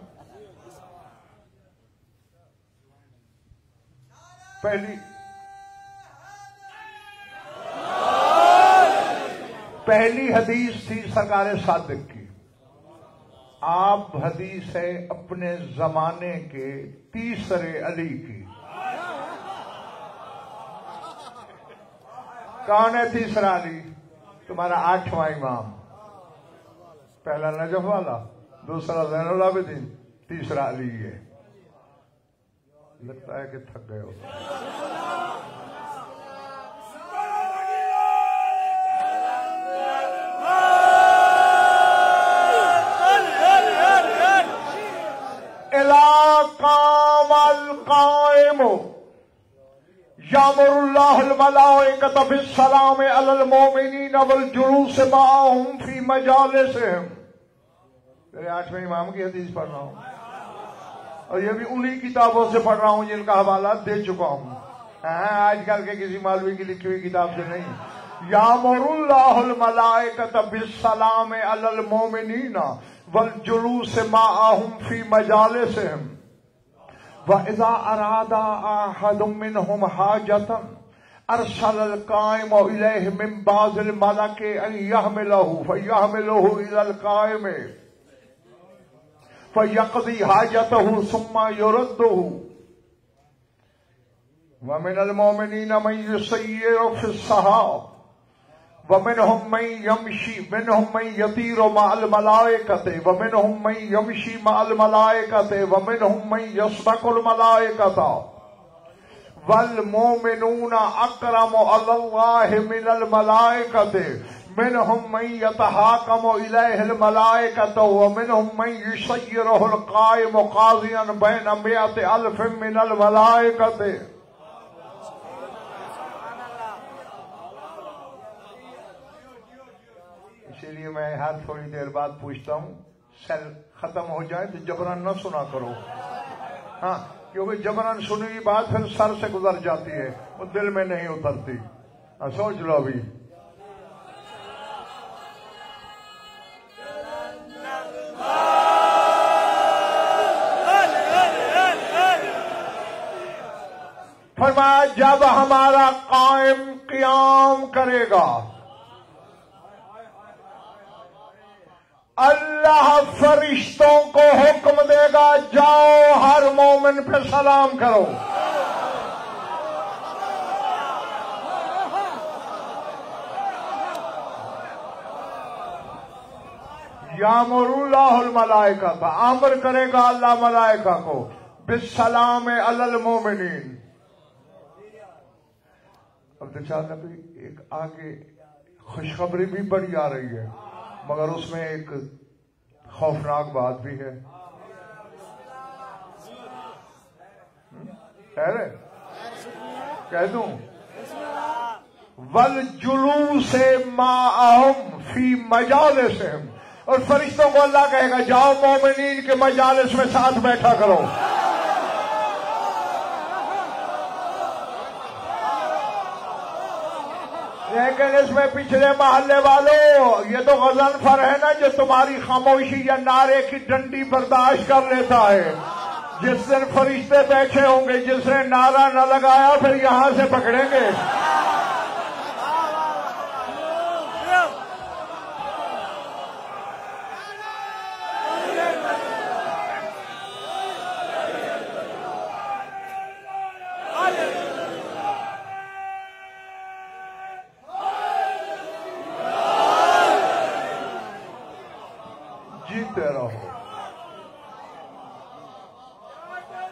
پہلی حدیث تھی سرکار صادق کی. آپ حدیث ہے اپنے زمانے کے تیسرے علی کی. کون ہے تیسرا علی؟ تمہارا 8واں امام. پہلا نجف والا، دوسرا زین العابدین، تیسرا علی ہے. لگتا ہے کہ تھک گئے ہو. الا قام القائم یامر اللہ الملائکۃ بالسلام علی المؤمنین والجلوس معهم فی مجالسہم. میرے 8ویں امام کی حدیث پڑھ رہا ہوں اور یہ بھی انہی کتابوں سے پڑھ رہا ہوں جن کا حوالہ دے چکا ہوں. آج کل کے کسی مولوی کی لکھی ہوئی کتاب سے نہیں. یامر اللہ الملائکۃ بالسلام علی المؤمنین والجلوس معهم فی مجالسہم وَإِذَا أَرَادَ أَحَدٌ مِّنْهُمْ حَاجَةً أَرْسَلَ الْقَائِمُ إِلَيْهِ مِنْ بَعْضِ الْمَلَكِ أَنْ يَحْمِلَهُ فَيَحْمِلُهُ إِلَى الْقَائِمِ فَيَقْضِي حَاجَتَهُ ثُمَّ يُرَدُّهُ. وَمِنَ الْمُؤْمِنِينَ مَن يُسَيِّرُ فِي السَّحَابِ وَمِنْهُمْ مَن يَطِيرُ مَعَ الْمَلَائِكَةِ وَمِنْهُمْ مَن يَمْشِي مَعَ الْمَلَائِكَةِ وَمِنْهُمْ مَن يَسْبَقُ الْمَلَائِكَةَ وَالْمُؤْمِنُونَ أَكْرَمُ عَلَى اللَّهِ مِنَ الْمَلَائِكَةِ مِنْهُمْ مَن يَتَحَاكَمُ إِلَيْهِ الْمَلَائِكَةُ وَمِنْهُمْ مَن يُسَيِّرُهُ الْقَائِمُ قَاضِيًا بَيْنَ 100,000 مِنَ الْمَلَائِكَةِ. اسی لیے میں ہر تھوڑی دیر بعد پوچھتا ہوں سیل ختم ہو جائے تو جبران نہ سنا کرو. ہاں کیونکہ جبران سنی ہوئی بات پھر سر سے گزر جاتی ہے، وہ دل میں نہیں اترتی. سوچ لو ابھی. فرمایا جب ہمارا قائم قیام کرے گا اللہ فرشتوں کو حکم دے گا جاؤ ہر مومن پہ سلام کرو. یامر اللہ الملائکہ، امر کرے گا اللہ ملائکہ کو بالسلام علی المؤمنین. اب دیکھا نبی ایک آگے خوشخبری بھی بڑی آ رہی ہے مگر اس میں ایک خوفناک بات بھی ہے. کہہ دوں والجلوس معهم فی مجالسہم، اور فرشتوں کو اللہ کہے گا جاؤ مومنین کے مجالس میں ساتھ بیٹھا کرو. لیکن اس میں پچھلے محلے والوں یہ تو غضنفر ہے نا جو تمہاری خاموشی یا نعرے کی ڈنڈی برداشت کر لیتا ہے. جس دن فرشتے بیٹھے ہوں گے جس نے نعرہ نہ لگایا پھر یہاں سے پکڑیں گے.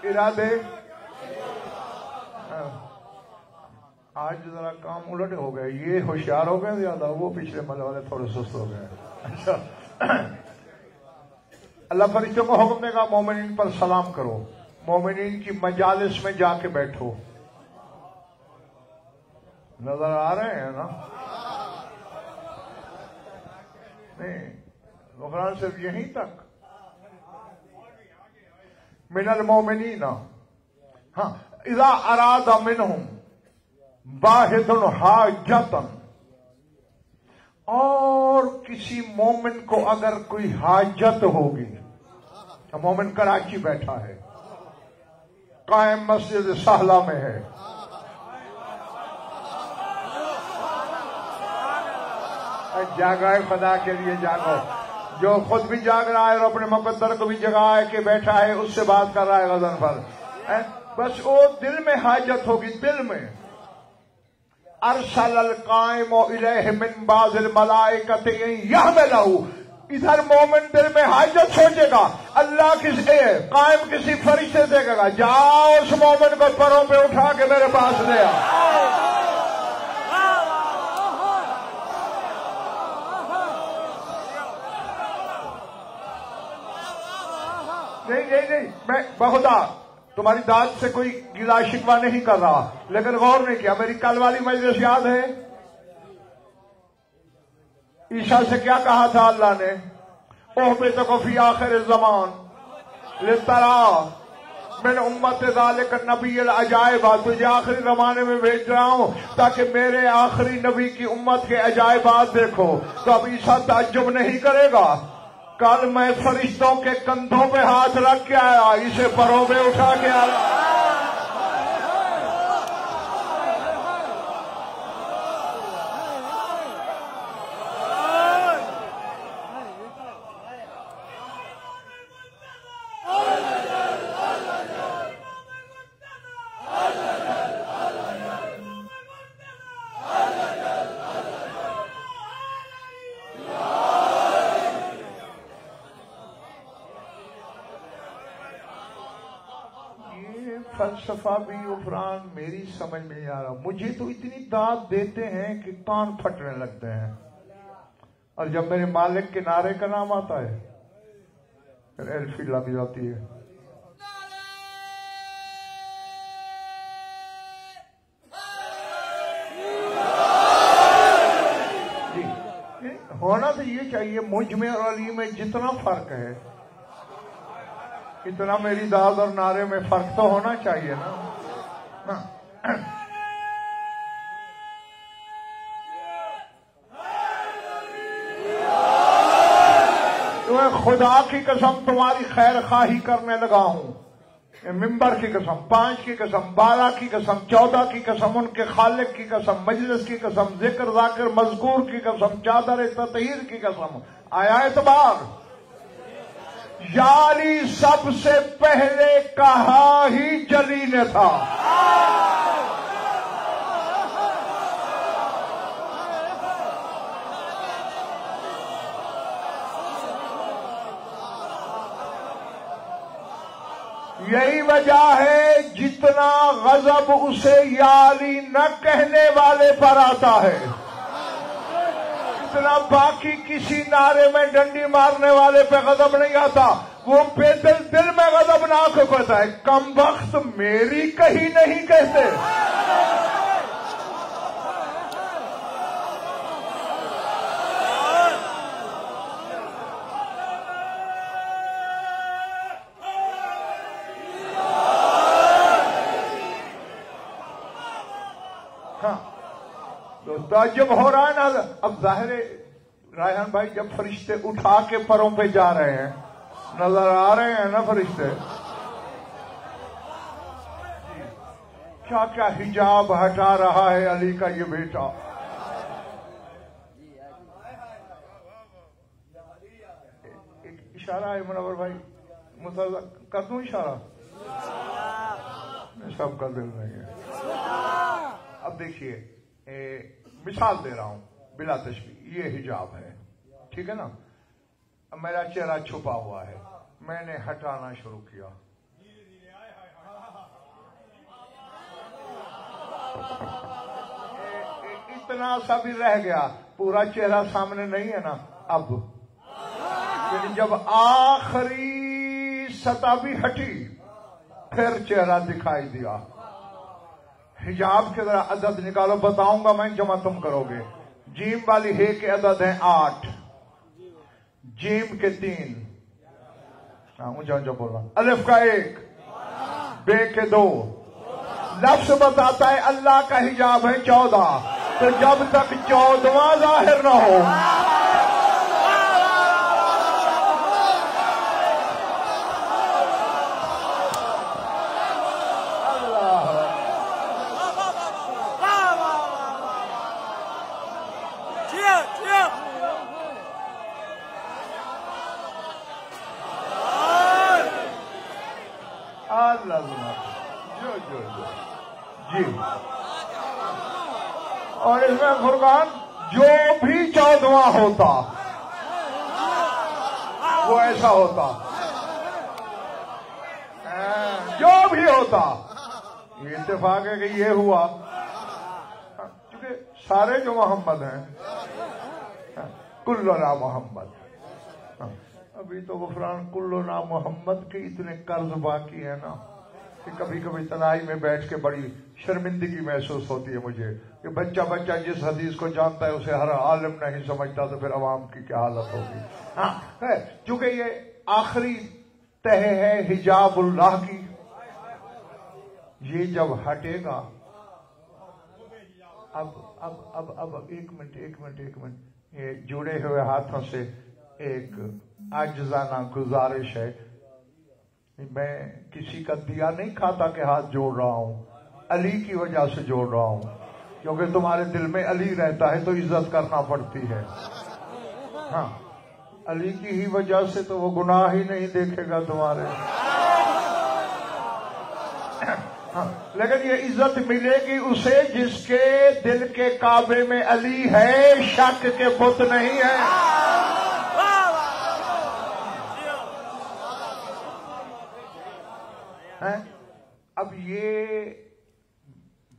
ارادے آج ذرا کام الٹ ہو گئے، یہ ہوشیار ہو گئے زیادہ، وہ پچھلے ملے والے تھوڑے سست ہو گئے. اچھا، اللہ فرشتوں کو حکم دے گا مومنین پر سلام کرو، مومنین کی مجالس میں جا کے بیٹھو. نظر آ رہے ہیں نا؟ نہیں، غفران صرف یہیں تک. من المومنین، ہاں، اذا اراد منہم واحد حاجتا، اور کسی مومن کو اگر کوئی حاجت ہوگی، مومن کراچی بیٹھا ہے، قائم مسجد سہلہ میں ہے، جاگا ہے خدا کے لیے جاگو، جو خود بھی جاگ رہا ہے اور اپنے مقدر کو بھی جگائے کے بیٹھا ہے، اس سے بات کر رہا ہے غضن پر. بس وہ دل میں حاجت ہوگی، دل میں. ارسل القائم الیہ من بعض الملائکۃ یحملہ، ادھر مومن دل میں حاجت سوچے گا، اللہ کسی قائم کسی فرشتے سے کہے گا جاؤ اس مومن کو پروں پہ اٹھا کے میرے پاس لے آ. نہیں، میں بخدا تمہاری داد سے کوئی گلا شکوہ نہیں کر رہا، لیکن غور نہیں کیا. میری کل والی مجلس یاد ہے؟ عیسیٰ سے کیا کہا تھا اللہ نے؟ احبطک فی آخر الزمان لترا من امت ذالک النبی العجائب، تجھے آخری زمانے میں بھیج رہا ہوں تاکہ میرے آخری نبی کی امت کے عجائبات دیکھو. تو اب عیسیٰ تعجب نہیں کرے گا، کل میں فرشتوں کے کندھوں پہ ہاتھ رکھ کے آیا، اسے پروں پہ اٹھا کے آیا. فلسفہ بھی عفران میری سمجھ میں نہیں آ رہا. مجھے تو اتنی داد دیتے ہیں کہ کان پھٹنے لگتے ہیں، اور جب میرے مالک کے نعرے کا نام آتا ہے پھر ایلفی لگ جاتی ہے. جی، ہونا تو یہ چاہیے مجھ میں اور علی میں جتنا فرق ہے اتنا میری داد اور نعرے میں فرق تو ہونا چاہیے نا. تمہیں خدا کی قسم تمہاری خیر خواہی کرنے لگا ہوں، ممبر کی قسم، 5 کی قسم، 12 کی قسم، 14 کی قسم، ان کے خالق کی قسم، مجلس کی قسم، ذکر ذاکر مذکور کی قسم، چادر تطہیر کی قسم. آیا اعتبار؟ یا علی سب سے پہلے کہا ہی جلی نے تھا. یہی وجہ ہے جتنا غضب اسے یا علی نہ کہنے والے پر آتا ہے، اتنا باقی کسی نعرے میں ڈنڈی مارنے والے پہ غضب نہیں آتا. وہ بے دل میں غضب ناک ہوتا ہے، کم وقت میری کہیں نہیں کہتے. تعجب ہو رہا ہے نا. اب ظاہر ہے رائحان بھائی، جب فرشتے اٹھا کے پروں پہ جا رہے ہیں، نظر آ رہے ہیں نا فرشتے، کیا کیا حجاب ہٹا رہا ہے علی کا یہ بیٹا. ایک اشارہ ہے منور بھائی، کر دوں اشارہ؟ سب کا دل نہیں ہے. اب دیکھیے مثال دے رہا ہوں بلا تشبیہ. یہ حجاب ہے، ٹھیک ہے نا. میرا چہرہ چھپا ہوا ہے، میں نے ہٹانا شروع کیا. اتنا سا بھی رہ گیا، پورا چہرہ سامنے نہیں ہے نا اب، یعنی جب آخری سطح بھی ہٹی پھر چہرہ دکھائی دیا۔ حجاب کے ذرا عدد نکالو، بتاؤں گا میں، جمع تم کرو گے۔ جیم والی ہے کے عدد ہیں 8، جیم کے 3، اونچا اونچا بول رہا، الف کا 1، بے کے 2۔ لفظ بتاتا ہے اللہ کا حجاب ہے 14، تو جب تک 14واں ظاہر نہ ہو جی، اور اس میں فرقان جو بھی 14واں ہوتا وہ ایسا ہوتا، جو بھی ہوتا، یہ اتفاق ہے کہ یہ ہوا، کیونکہ سارے جو محمد ہیں کلنا محمد، ابھی تو غفران کلنا محمد کے اتنے قرض باقی ہے نا کہ کبھی کبھی تنہائی میں بیٹھ کے بڑی شرمندگی محسوس ہوتی ہے مجھے کہ بچہ جس حدیث کو جانتا ہے اسے ہر عالم نہیں سمجھتا، تو پھر عوام کی کیا حالت ہوگی۔ ہاں، چونکہ یہ آخری تہ ہے حجاب اللہ کی، یہ جب ہٹے گا، اب ایک منٹ، یہ جڑے ہوئے ہاتھوں سے ایک عاجزانہ گزارش ہے، میں کسی کا دیا نہیں کھاتا کہ ہاتھ جوڑ رہا ہوں، علی کی وجہ سے جوڑ رہا ہوں، کیونکہ تمہارے دل میں علی رہتا ہے تو عزت کرنا پڑتی ہے۔ ہاں، علی کی ہی وجہ سے تو وہ گناہ ہی نہیں دیکھے گا تمہارے، لیکن یہ عزت ملے گی اسے جس کے دل کے کعبے میں علی ہے، شک کے بت نہیں ہے۔ اب یہ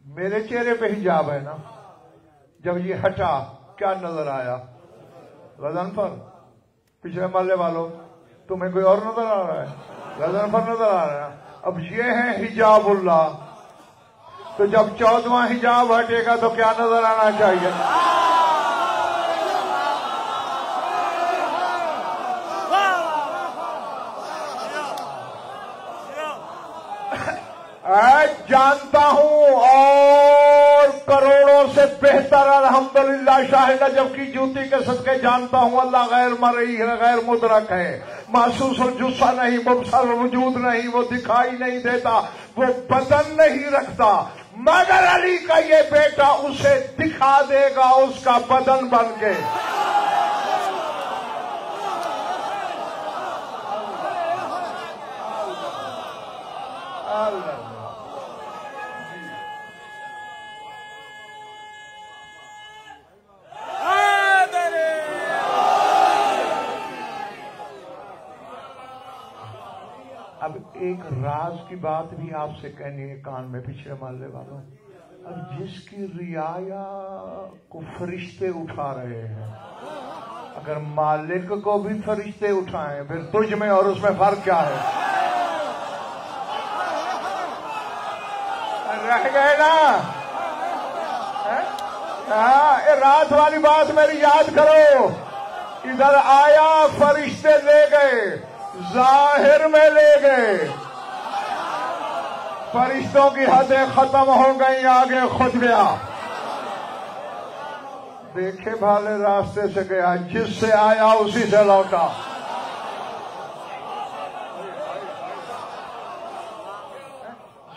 میرے چہرے پہ حجاب ہے نا، جب یہ ہٹا کیا نظر آیا؟ غضنفر، پچھلے محلے والوں تمہیں کوئی اور نظر آ رہا ہے؟ غضنفر نظر آ رہا ہے۔ اب یہ ہے حجاب اللہ، تو جب 14واں حجاب ہٹے گا تو کیا نظر آنا چاہیے؟ جانتا ہوں اور کروڑوں سے بہتر الحمدللہ شاہد جب کی جوتی کے صدقے جانتا ہوں اللہ غیر مرئی ہے، غیر مدرک ہے، محسوس الجثہ نہیں، مبصر وجود نہیں، وہ دکھائی نہیں دیتا، وہ بدن نہیں رکھتا، مگر علی کا یہ بیٹا اسے دکھا دے گا اس کا بدن بن کے۔ اب ایک راز کی بات بھی آپ سے کہنی ہے کان میں پچھلے محلے والوں، اب جس کی رعایا کو فرشتے اٹھا رہے ہیں، اگر مالک کو بھی فرشتے اٹھائیں پھر تجھ میں اور اس میں فرق کیا ہے؟ رہ گئے نا؟ ہاں، رات والی بات میری یاد کرو، ادھر آیا فرشتے لے گئے، ظاہر میں لے گئے، فرشتوں کی حدیں ختم ہو گئی، آگے خود گیا، دیکھے بھالے راستے سے گیا، جس سے آیا اسی سے لوٹا۔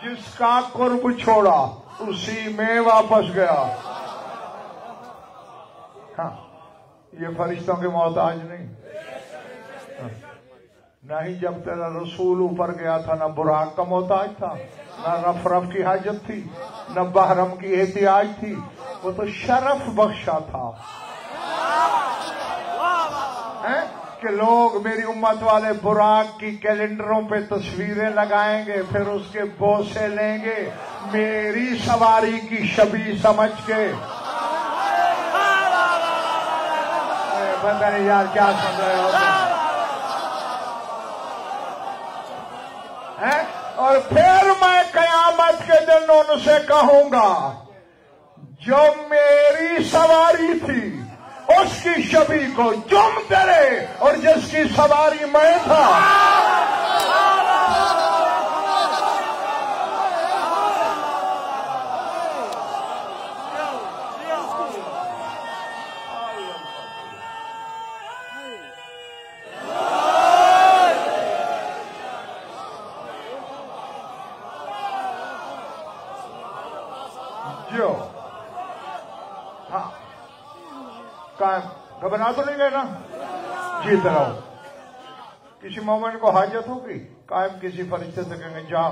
جس کا قرب چھوڑا اسی میں واپس گیا۔ ہاں، یہ فرشتوں کے محتاج نہیں، نہ ہی جب تیرا رسول اوپر گیا تھا نہ براق کا محتاج تھا، نہ رف رف کی حاجت تھی، نہ بحرم کی احتیاج تھی، وہ تو شرف بخشا تھا کہ لوگ میری امت والے براق کی کیلنڈروں پہ تصویریں لگائیں گے، پھر اس کے بوسے لیں گے میری سواری کی شبیہ سمجھ کے۔ پتہ نہیں یار کیا سن رہے ہو اور پھر میں قیامت کے دن ان سے کہوں گا جو میری سواری تھی اس کی شبیہ کو جم کرے اور جس کی سواری میں تھا گھبرا تو نہیں گئے نا جیت رہا ہوں کسی مومن کو حاجت ہوگی قائم کسی فرشتے سے کہیں گے جا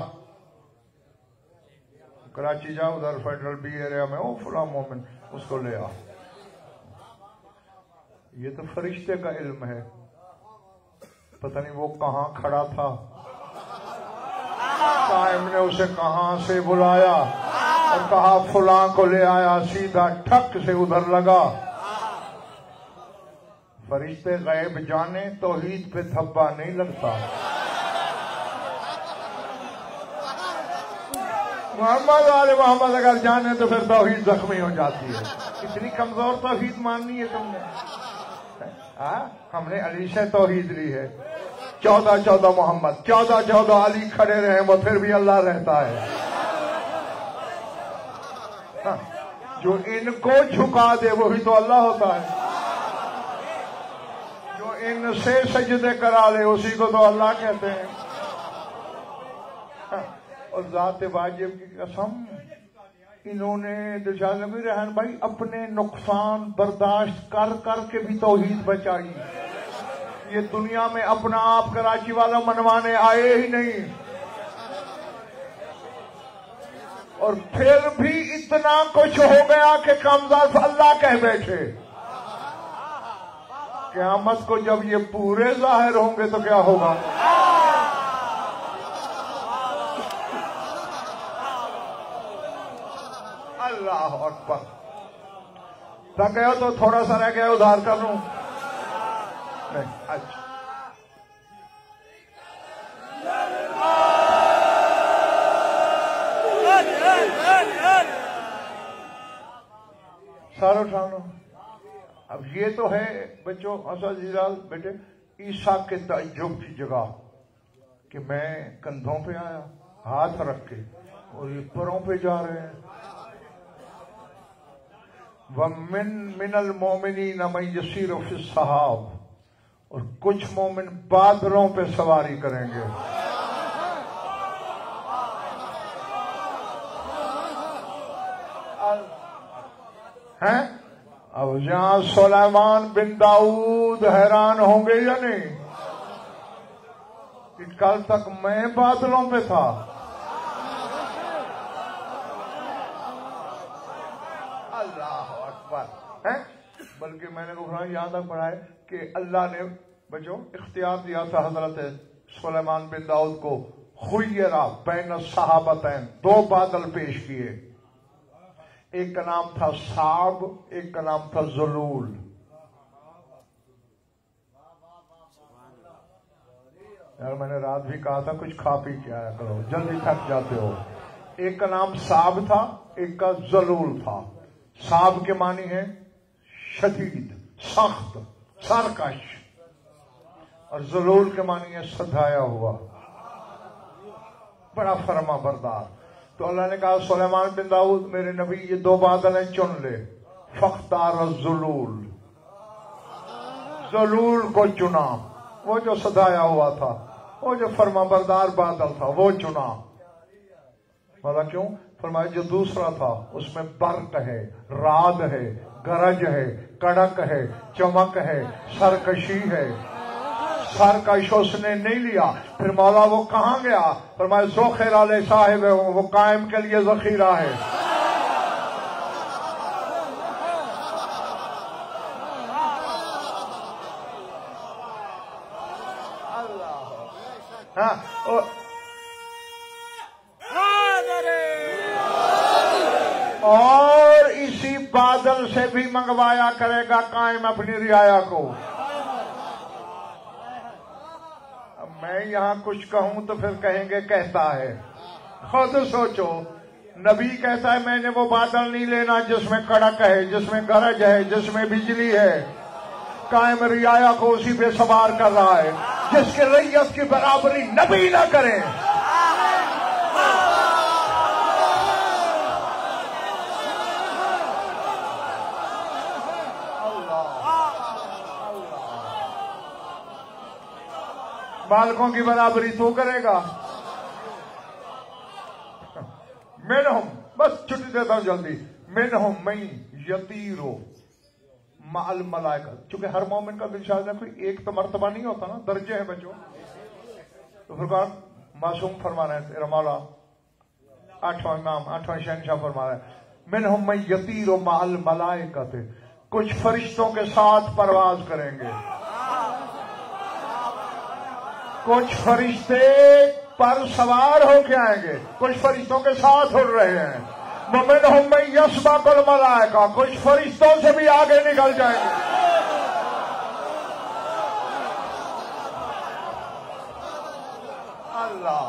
کراچی جا ادھر فیڈرل بی ایریا میں او فلاں مومن اس کو لے آ یہ تو فرشتے کا علم ہے پتہ نہیں وہ کہاں کھڑا تھا قائم نے اسے کہاں سے بلایا اور کہا فلاں کو لے آیا سیدھا ٹھک سے ادھر لگا فرشتے غیب جانے توحید پہ دھبا نہیں لگتا محمد والے محمد اگر جانے تو پھر توحید زخمی ہو جاتی ہے اتنی کمزور توحید ماننی ہے تم نے ہم نے علی سے توحید لی ہے 14 محمد 14 علی کھڑے رہے وہ پھر بھی اللہ رہتا ہے جو ان کو جھکا دے وہی تو اللہ ہوتا ہے جو ان سے سجدے کرا لے اسی کو تو اللہ کہتے ہیں اور ذات واجب کی قسم انہوں نے دلشاد نبی رحان بھائی اپنے نقصان برداشت کر کر کے بھی توحید بچائی یہ دنیا میں اپنا آپ کراچی والا منوانے آئے ہی نہیں اور پھر بھی اتنا کچھ ہو گیا کہ کمزور اللہ کہہ بیٹھے قیامت کو جب یہ پورے ظاہر ہوں گے تو کیا ہوگا اللہ اکبر تھک گئے ہو تو تھوڑا سا رہ گیا ادھار کر لوں نہیں اچھا سارا اٹھانا اب یہ تو ہے بچوں اساتذہ بیٹے عیسیٰ کے تعجب کی جگہ کہ میں کندھوں پہ آیا ہاتھ رکھ کے اور یہ پروں پہ جا رہے ہیں وَمِن الْمُؤْمِنِينَ مَن يَسِيرُ فِي السَّحَابِ اور کچھ مومن بادلوں پہ سواری کریں گے ہیں اب جہاں سلیمان بن داؤد حیران ہوں گے یا نہیں کہ کل تک میں بادلوں پہ تھا اللہ اکبر ہے بلکہ میں نے قرآن یہاں تک پڑھا ہے کہ اللہ نے بچوں اختیار دیا تھا حضرت سلیمان بن داؤد کو خیرہ بین الصحابتین 2 بادل پیش کیے ایک کا نام تھا صعب ایک کا نام تھا ذلول یار میں نے رات بھی کہا تھا کچھ کھا پی کے آیا کرو جلدی تھک جاتے ہو ایک کا نام صعب تھا ایک کا ذلول تھا صعب کے معنی ہے شدید سخت سرکش اور ذلول کے معنی ہے سدھایا ہوا بڑا فرما بردار تو اللہ نے کہا سلیمان بن داؤد میرے نبی یہ 2 بادل ہیں چن لے فختار الذلول ذلول کو چنا وہ جو سدھایا ہوا تھا وہ جو فرما بردار بادل تھا وہ چنا بولا کیوں فرمایا جو دوسرا تھا اس میں برق ہے رعد ہے گرج ہے کڑک ہے چمک ہے سرکشی ہے سرکش اس نے نہیں لیا پھر مولا وہ کہاں گیا فرمایا ذوخیر علیہ صاحب ہے وہ قائم کے لیے ذخیرہ ہے ہاں اور اسی بادل فرشتوں سے بھی منگوایا کرے گا قائم اپنی رعایا کو. میں یہاں کچھ کہوں تو پھر کہیں گے کہتا ہے. خود سوچو, نبی کہتا ہے میں نے وہ بادل نہیں لینا جس میں کڑک ہے, جس میں گرج ہے, جس میں بجلی ہے. قائم رعایا کو اسی پہ سوار کر رہا ہے جس کے ریت کی برابری نبی نہ کریں. بالکوں کی برابری تو کرے گا. منہم, بس چھٹی دیتا ہوں جلدی. منہم من یطیرو مع الملائکہ. چونکہ ہر مومن کا دل شاید کوئی ایک تو مرتبہ نہیں ہوتا نا, درجے ہیں بچوں. تو فرقان معصوم فرما رہے ہیں, تیرا مولا آٹھواں امام آٹھواں شہنشاہ فرما رہے ہیں منہم من یطیرو مع الملائکہ. کچھ فرشتوں کے ساتھ پرواز کریں گے. کچھ فرشتے پر سوار ہو کے آئیں گے, کچھ فرشتوں کے ساتھ اڑ رہے ہیں. ومنہم من یسبق الملائکہ, کچھ فرشتوں سے بھی آگے نکل جائیں گے. اللہ.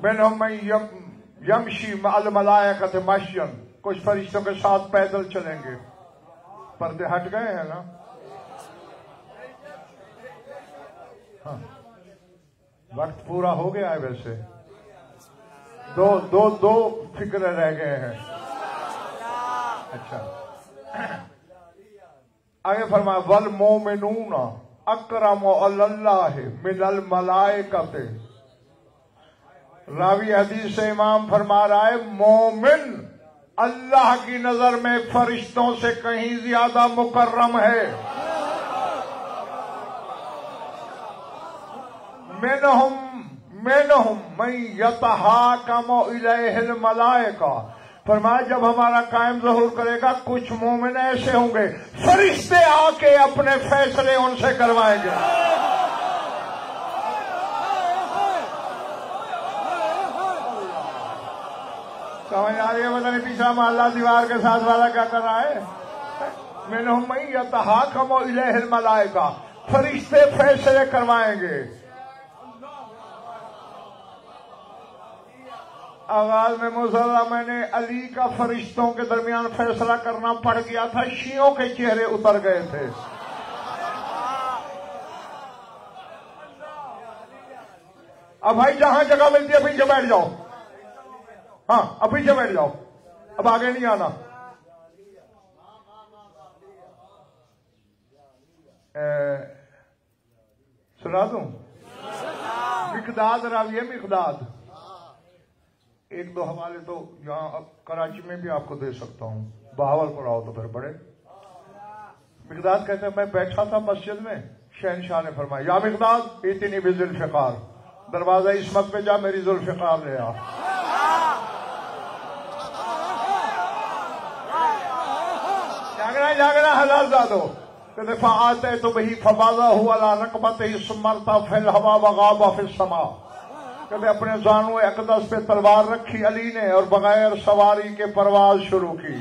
منہم من یمشی مع الملائکۃ مشیا, کچھ فرشتوں کے ساتھ پیدل چلیں گے. پردے ہٹ گئے ہیں نا. وقت پورا ہو گیا ہے. ویسے دو فکریں رہ گئے ہیں. اچھا آگے فرمایا والمومنون اکرم علی اللہ من الملائکۃ. راوی حدیث سے امام فرما رہا ہے مومن اللہ کی نظر میں فرشتوں سے کہیں زیادہ مکرم ہے. منہم من یتحاکم الیہ الملائکہ. فرمایا جب ہمارا قائم ظہور کرے گا کچھ مومن ایسے ہوں گے فرشتے آ کے اپنے فیصلے ان سے کروائیں گے. سمجھ آ رہی ہے؟ پتہ نہیں پیچھا محلہ دیوار کے ساتھ والا کیا کر رہا ہے. منہم من یتحاکم الیہ الملائکہ, فرشتے فیصلے کروائیں گے. آغاز میں مصلح میں نے علی کا فرشتوں کے درمیان فیصلہ کرنا پڑ گیا تھا, شیعوں کے چہرے اتر گئے تھے. اب بھائی جہاں جگہ ملتی ہے پیچھے بیٹھ جاؤ. ہاں اب پیچھے بیٹھ جاؤ, اب آگے نہیں آنا. سنا دوں مقداد راوی ہے, مقداد. ایک دو حوالے تو یہاں کراچی میں بھی آپ کو دے سکتا ہوں, بہاول پر آؤ تو پھر بڑے. مقداد کہتے ہیں میں بیٹھا تھا مسجد میں, شہنشاہ نے فرمایا یا مقداد اتنی بھی ذوالفقار, دروازہ عصمت پہ جا میری ذوالفقار لے آ. جاگنا حلال زادو. کہتے فآتے تو بہی فباضہ ہوا لا رقبت اسمرتا فی الہوا وغابہ فی السما. کہتے اپنے زانو اقدس پہ تلوار رکھی علی نے اور بغیر سواری کے پرواز شروع کی.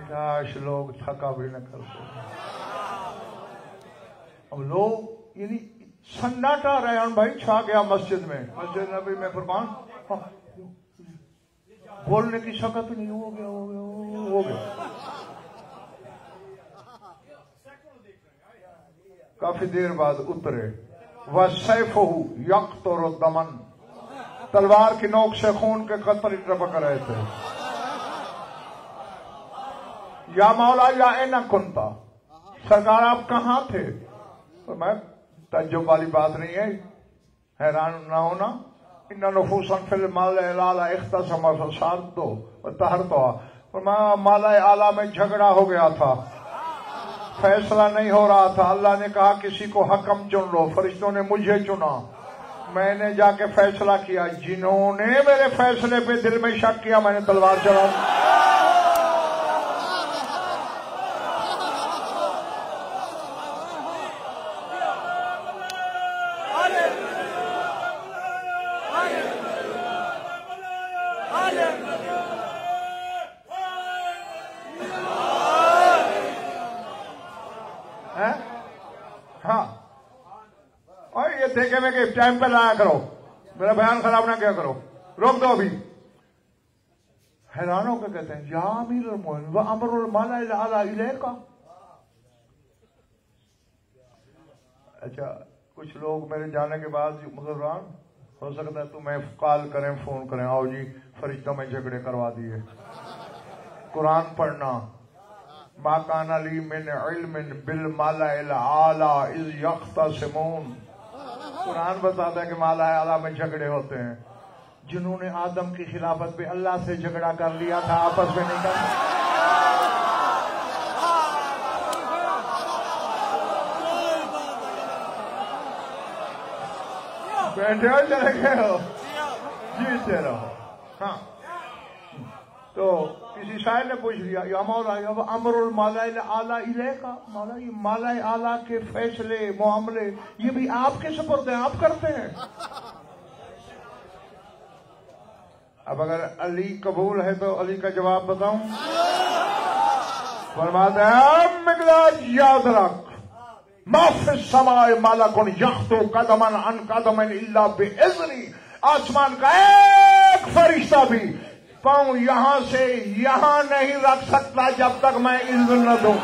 کاش لوگ تھکا بھی نہ کرتے. اب لوگ یعنی سناٹا رہے بھائی, چھا گیا مسجد میں. مسجد نبی میں فرمان بولنے کی شکت نہیں, ہو گیا. کافی دیر بعد اترے. وَسَيْفُهُ يَقْطُرُ دَمًا, تلوار کی نوک سے خون کے قطرے ٹپک رہے تھے. یا مولا یا اینا کنتا, سرکار آپ کہاں تھے؟ میں تعجب والی بات نہیں ہے, حیران نہ ہونا. ان نفوسا فی المال الاعلی اختصم فصارتو وطہرتوا. فرمایا مالا اعلی میں جھگڑا ہو گیا تھا, فیصلہ نہیں ہو رہا تھا. اللہ نے کہا کسی کو حکم چن لو, فرشتوں نے مجھے چنا. میں نے جا کے فیصلہ کیا, جنہوں نے میرے فیصلے پہ دل میں شک کیا میں نے تلوار چلا. اور یہ دیکھے میں کہ ٹائم پہ لایا کرو، میرا بیان خراب نہ کیا کرو، روک دو ابھی. حیران ہو کے کہتے ہیں یا امیر المومنین وامر الملأ الاعلی الیک. اچھا کچھ لوگ میرے جانے کے بعد مسلمان ہو سکتا ہے تمہیں کال کریں، فون کریں، آؤ جی فرشتوں میں جھگڑے کروا دیے. قرآن پڑھنا ما کان لی من علم بالملأ الاعلی اذ یختصمون. قرآن بتاتا ہے کہ مالا اعلی میں جھگڑے ہوتے ہیں. جنہوں نے آدم کی خلافت پہ اللہ سے جھگڑا کر لیا تھا آپس میں نہیں کرنا. بیٹھے ہو چلے گئے ہو جیتے رہو. ہاں تو کسی شاعر نے پوچھ لیا یا مولا امر الملأ الاعلی الیک، مولا یہ مالا اعلی کے فیصلے معاملے یہ بھی آپ کے سپرد ہیں، آپ کرتے ہیں. اب اگر علی قبول ہے تو علی کا جواب بتاؤں. فرماتے ہیں مقداد یاد رکھ ما فی السماء ملک یخطو قدما عن قدم الا باذنی. آسمان کا ایک فرشتہ بھی پاؤں یہاں سے یہاں نہیں رکھ سکتا جب تک میں اذن نہ دوں.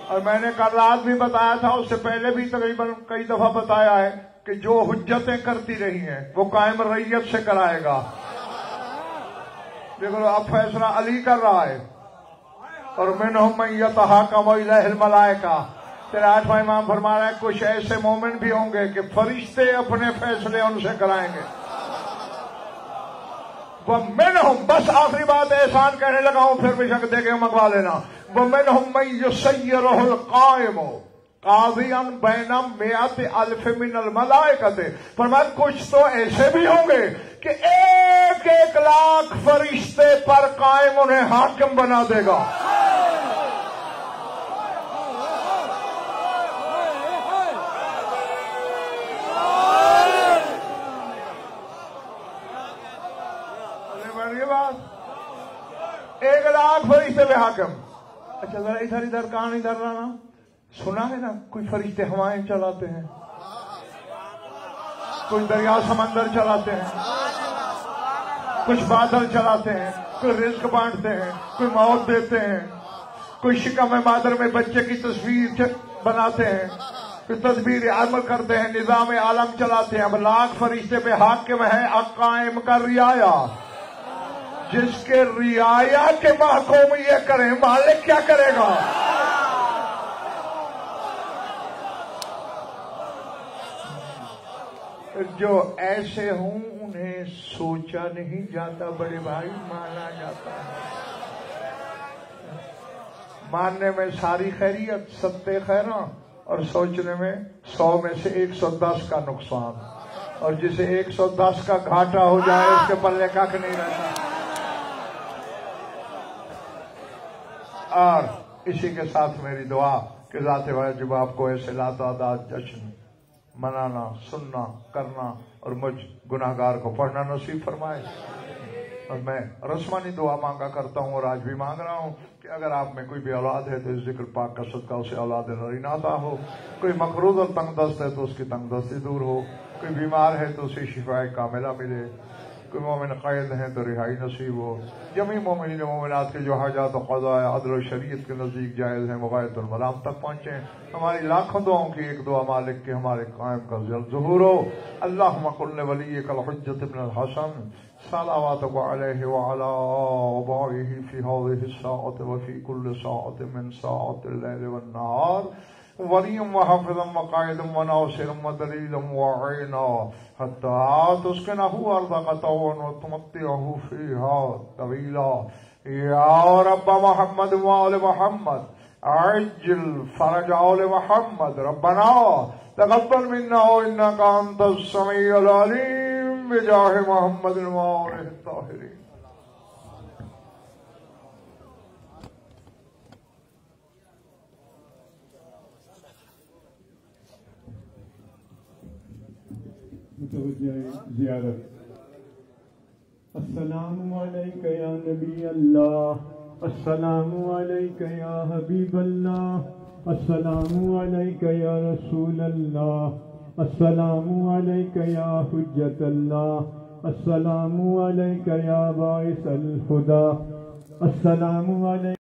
اور میں نے کل رات بھی بتایا تھا، اس سے پہلے بھی تقریباً کئی دفعہ بتایا ہے کہ جو حجتیں کرتی رہی ہیں وہ قائم رعیت سے کرائے گا. دیکھو اب فیصلہ علی کر رہا ہے. اور منہم من یتحاکم الیہ الملائکہ. پھر 8واں امام فرما رہا ہے کچھ ایسے مومن بھی ہوں گے کہ فرشتے اپنے فیصلے ان سے کرائیں گے. ومنہم، بس آخری بات احسان کہنے لگا ہوں پھر بھی شک دے کے منگوا لینا. ومنہم من یسیرہ القائم قاضیا بین مئات الف من الملائکۃ. فرمایا کچھ تو ایسے بھی ہوں گے کہ 1,00,000 فرشتے پر قائم انہیں حاکم بنا دے گا. یہ بات 1,00,000 فرشتے پہ حاکم. اچھا ذرا ادھر ادھر کہاں ادھر رہنا سنا ہے نا، کوئی فرشتے ہوائیں چلاتے ہیں، کوئی دریا سمندر چلاتے ہیں، کچھ بادل چلاتے ہیں، کوئی رزق بانٹتے ہیں، کوئی موت دیتے ہیں، کوئی شکم مادر میں بچے کی تصویر بناتے ہیں، کوئی تدبیر عمل کرتے ہیں، نظام عالم چلاتے ہیں. اب 1,00,000 فرشتے پہ حاکم ہے قائم کا رعایا. جس کے رعایا کے محکوم یہ کریں مالک کیا کرے گا؟ جو ایسے ہوں انہیں سوچا نہیں جاتا بڑے بھائی، مانا جاتا ہے. ماننے میں ساری خیریت، ستے خیراں، اور سوچنے میں 100 میں سے 110 کا نقصان. اور جسے 110 کا گھاٹا ہو جائے اس کے پلے کھ نہیں رہتا. اور اسی کے ساتھ میری دعا کہ ذات واجب آپ کو ایسے لاتعداد جشن منانا، سننا، کرنا اور مجھ گناہگار کو پڑھنا نصیب فرمائے. اور میں رسمانی دعا مانگا کرتا ہوں اور آج بھی مانگ رہا ہوں کہ اگر آپ میں کوئی بھی اولاد ہے تو اس ذکر پاک کا صدقہ اسے اولاد نرینہ عطا ہو. کوئی مقروض اور تنگ دست ہے تو اس کی تنگ دستی دور ہو. کوئی بیمار ہے تو اسے شفاء کاملہ ملے. کوئی مومن قید ہیں تو رہائی نصیب ہو. جمیع مومنین و مومنات کے جو حاجات و قضاء عدل و شریعت کے نزدیک جائز ہیں وہ غایۃ المرام تک پہنچیں. ہماری لاکھوں دعاؤں کی ایک دعا مالک کے ہمارے قائم کا جلد ظہور ہو. اللہم قل لولیک الحجۃ ابن الحسن صلواتک علیہ وعلی آبائہ فی ہذہ الساعۃ وفی کل ساعۃ من ساعات اللیل والنہار ولیم وحافظا وقائدا وناصرا ودلیلا وعینا حتی تسکنہ ارضک طوعا وتمتعہ فیہا طویلا. یا رب محمد وآل محمد عجل فرج آل محمد. ربنا تقبل منا انک انت السمیع العلیم بجاہ محمد وآلہ الطاہرین. متوجہ زیارت۔ السلام علیک یا نبی اللہ، السلام علیک یا حبیب اللہ، السلام علیک یا رسول اللہ، السلام علیک یا حجت اللہ، السلام علیک یا باعث الہدی، السلام علیک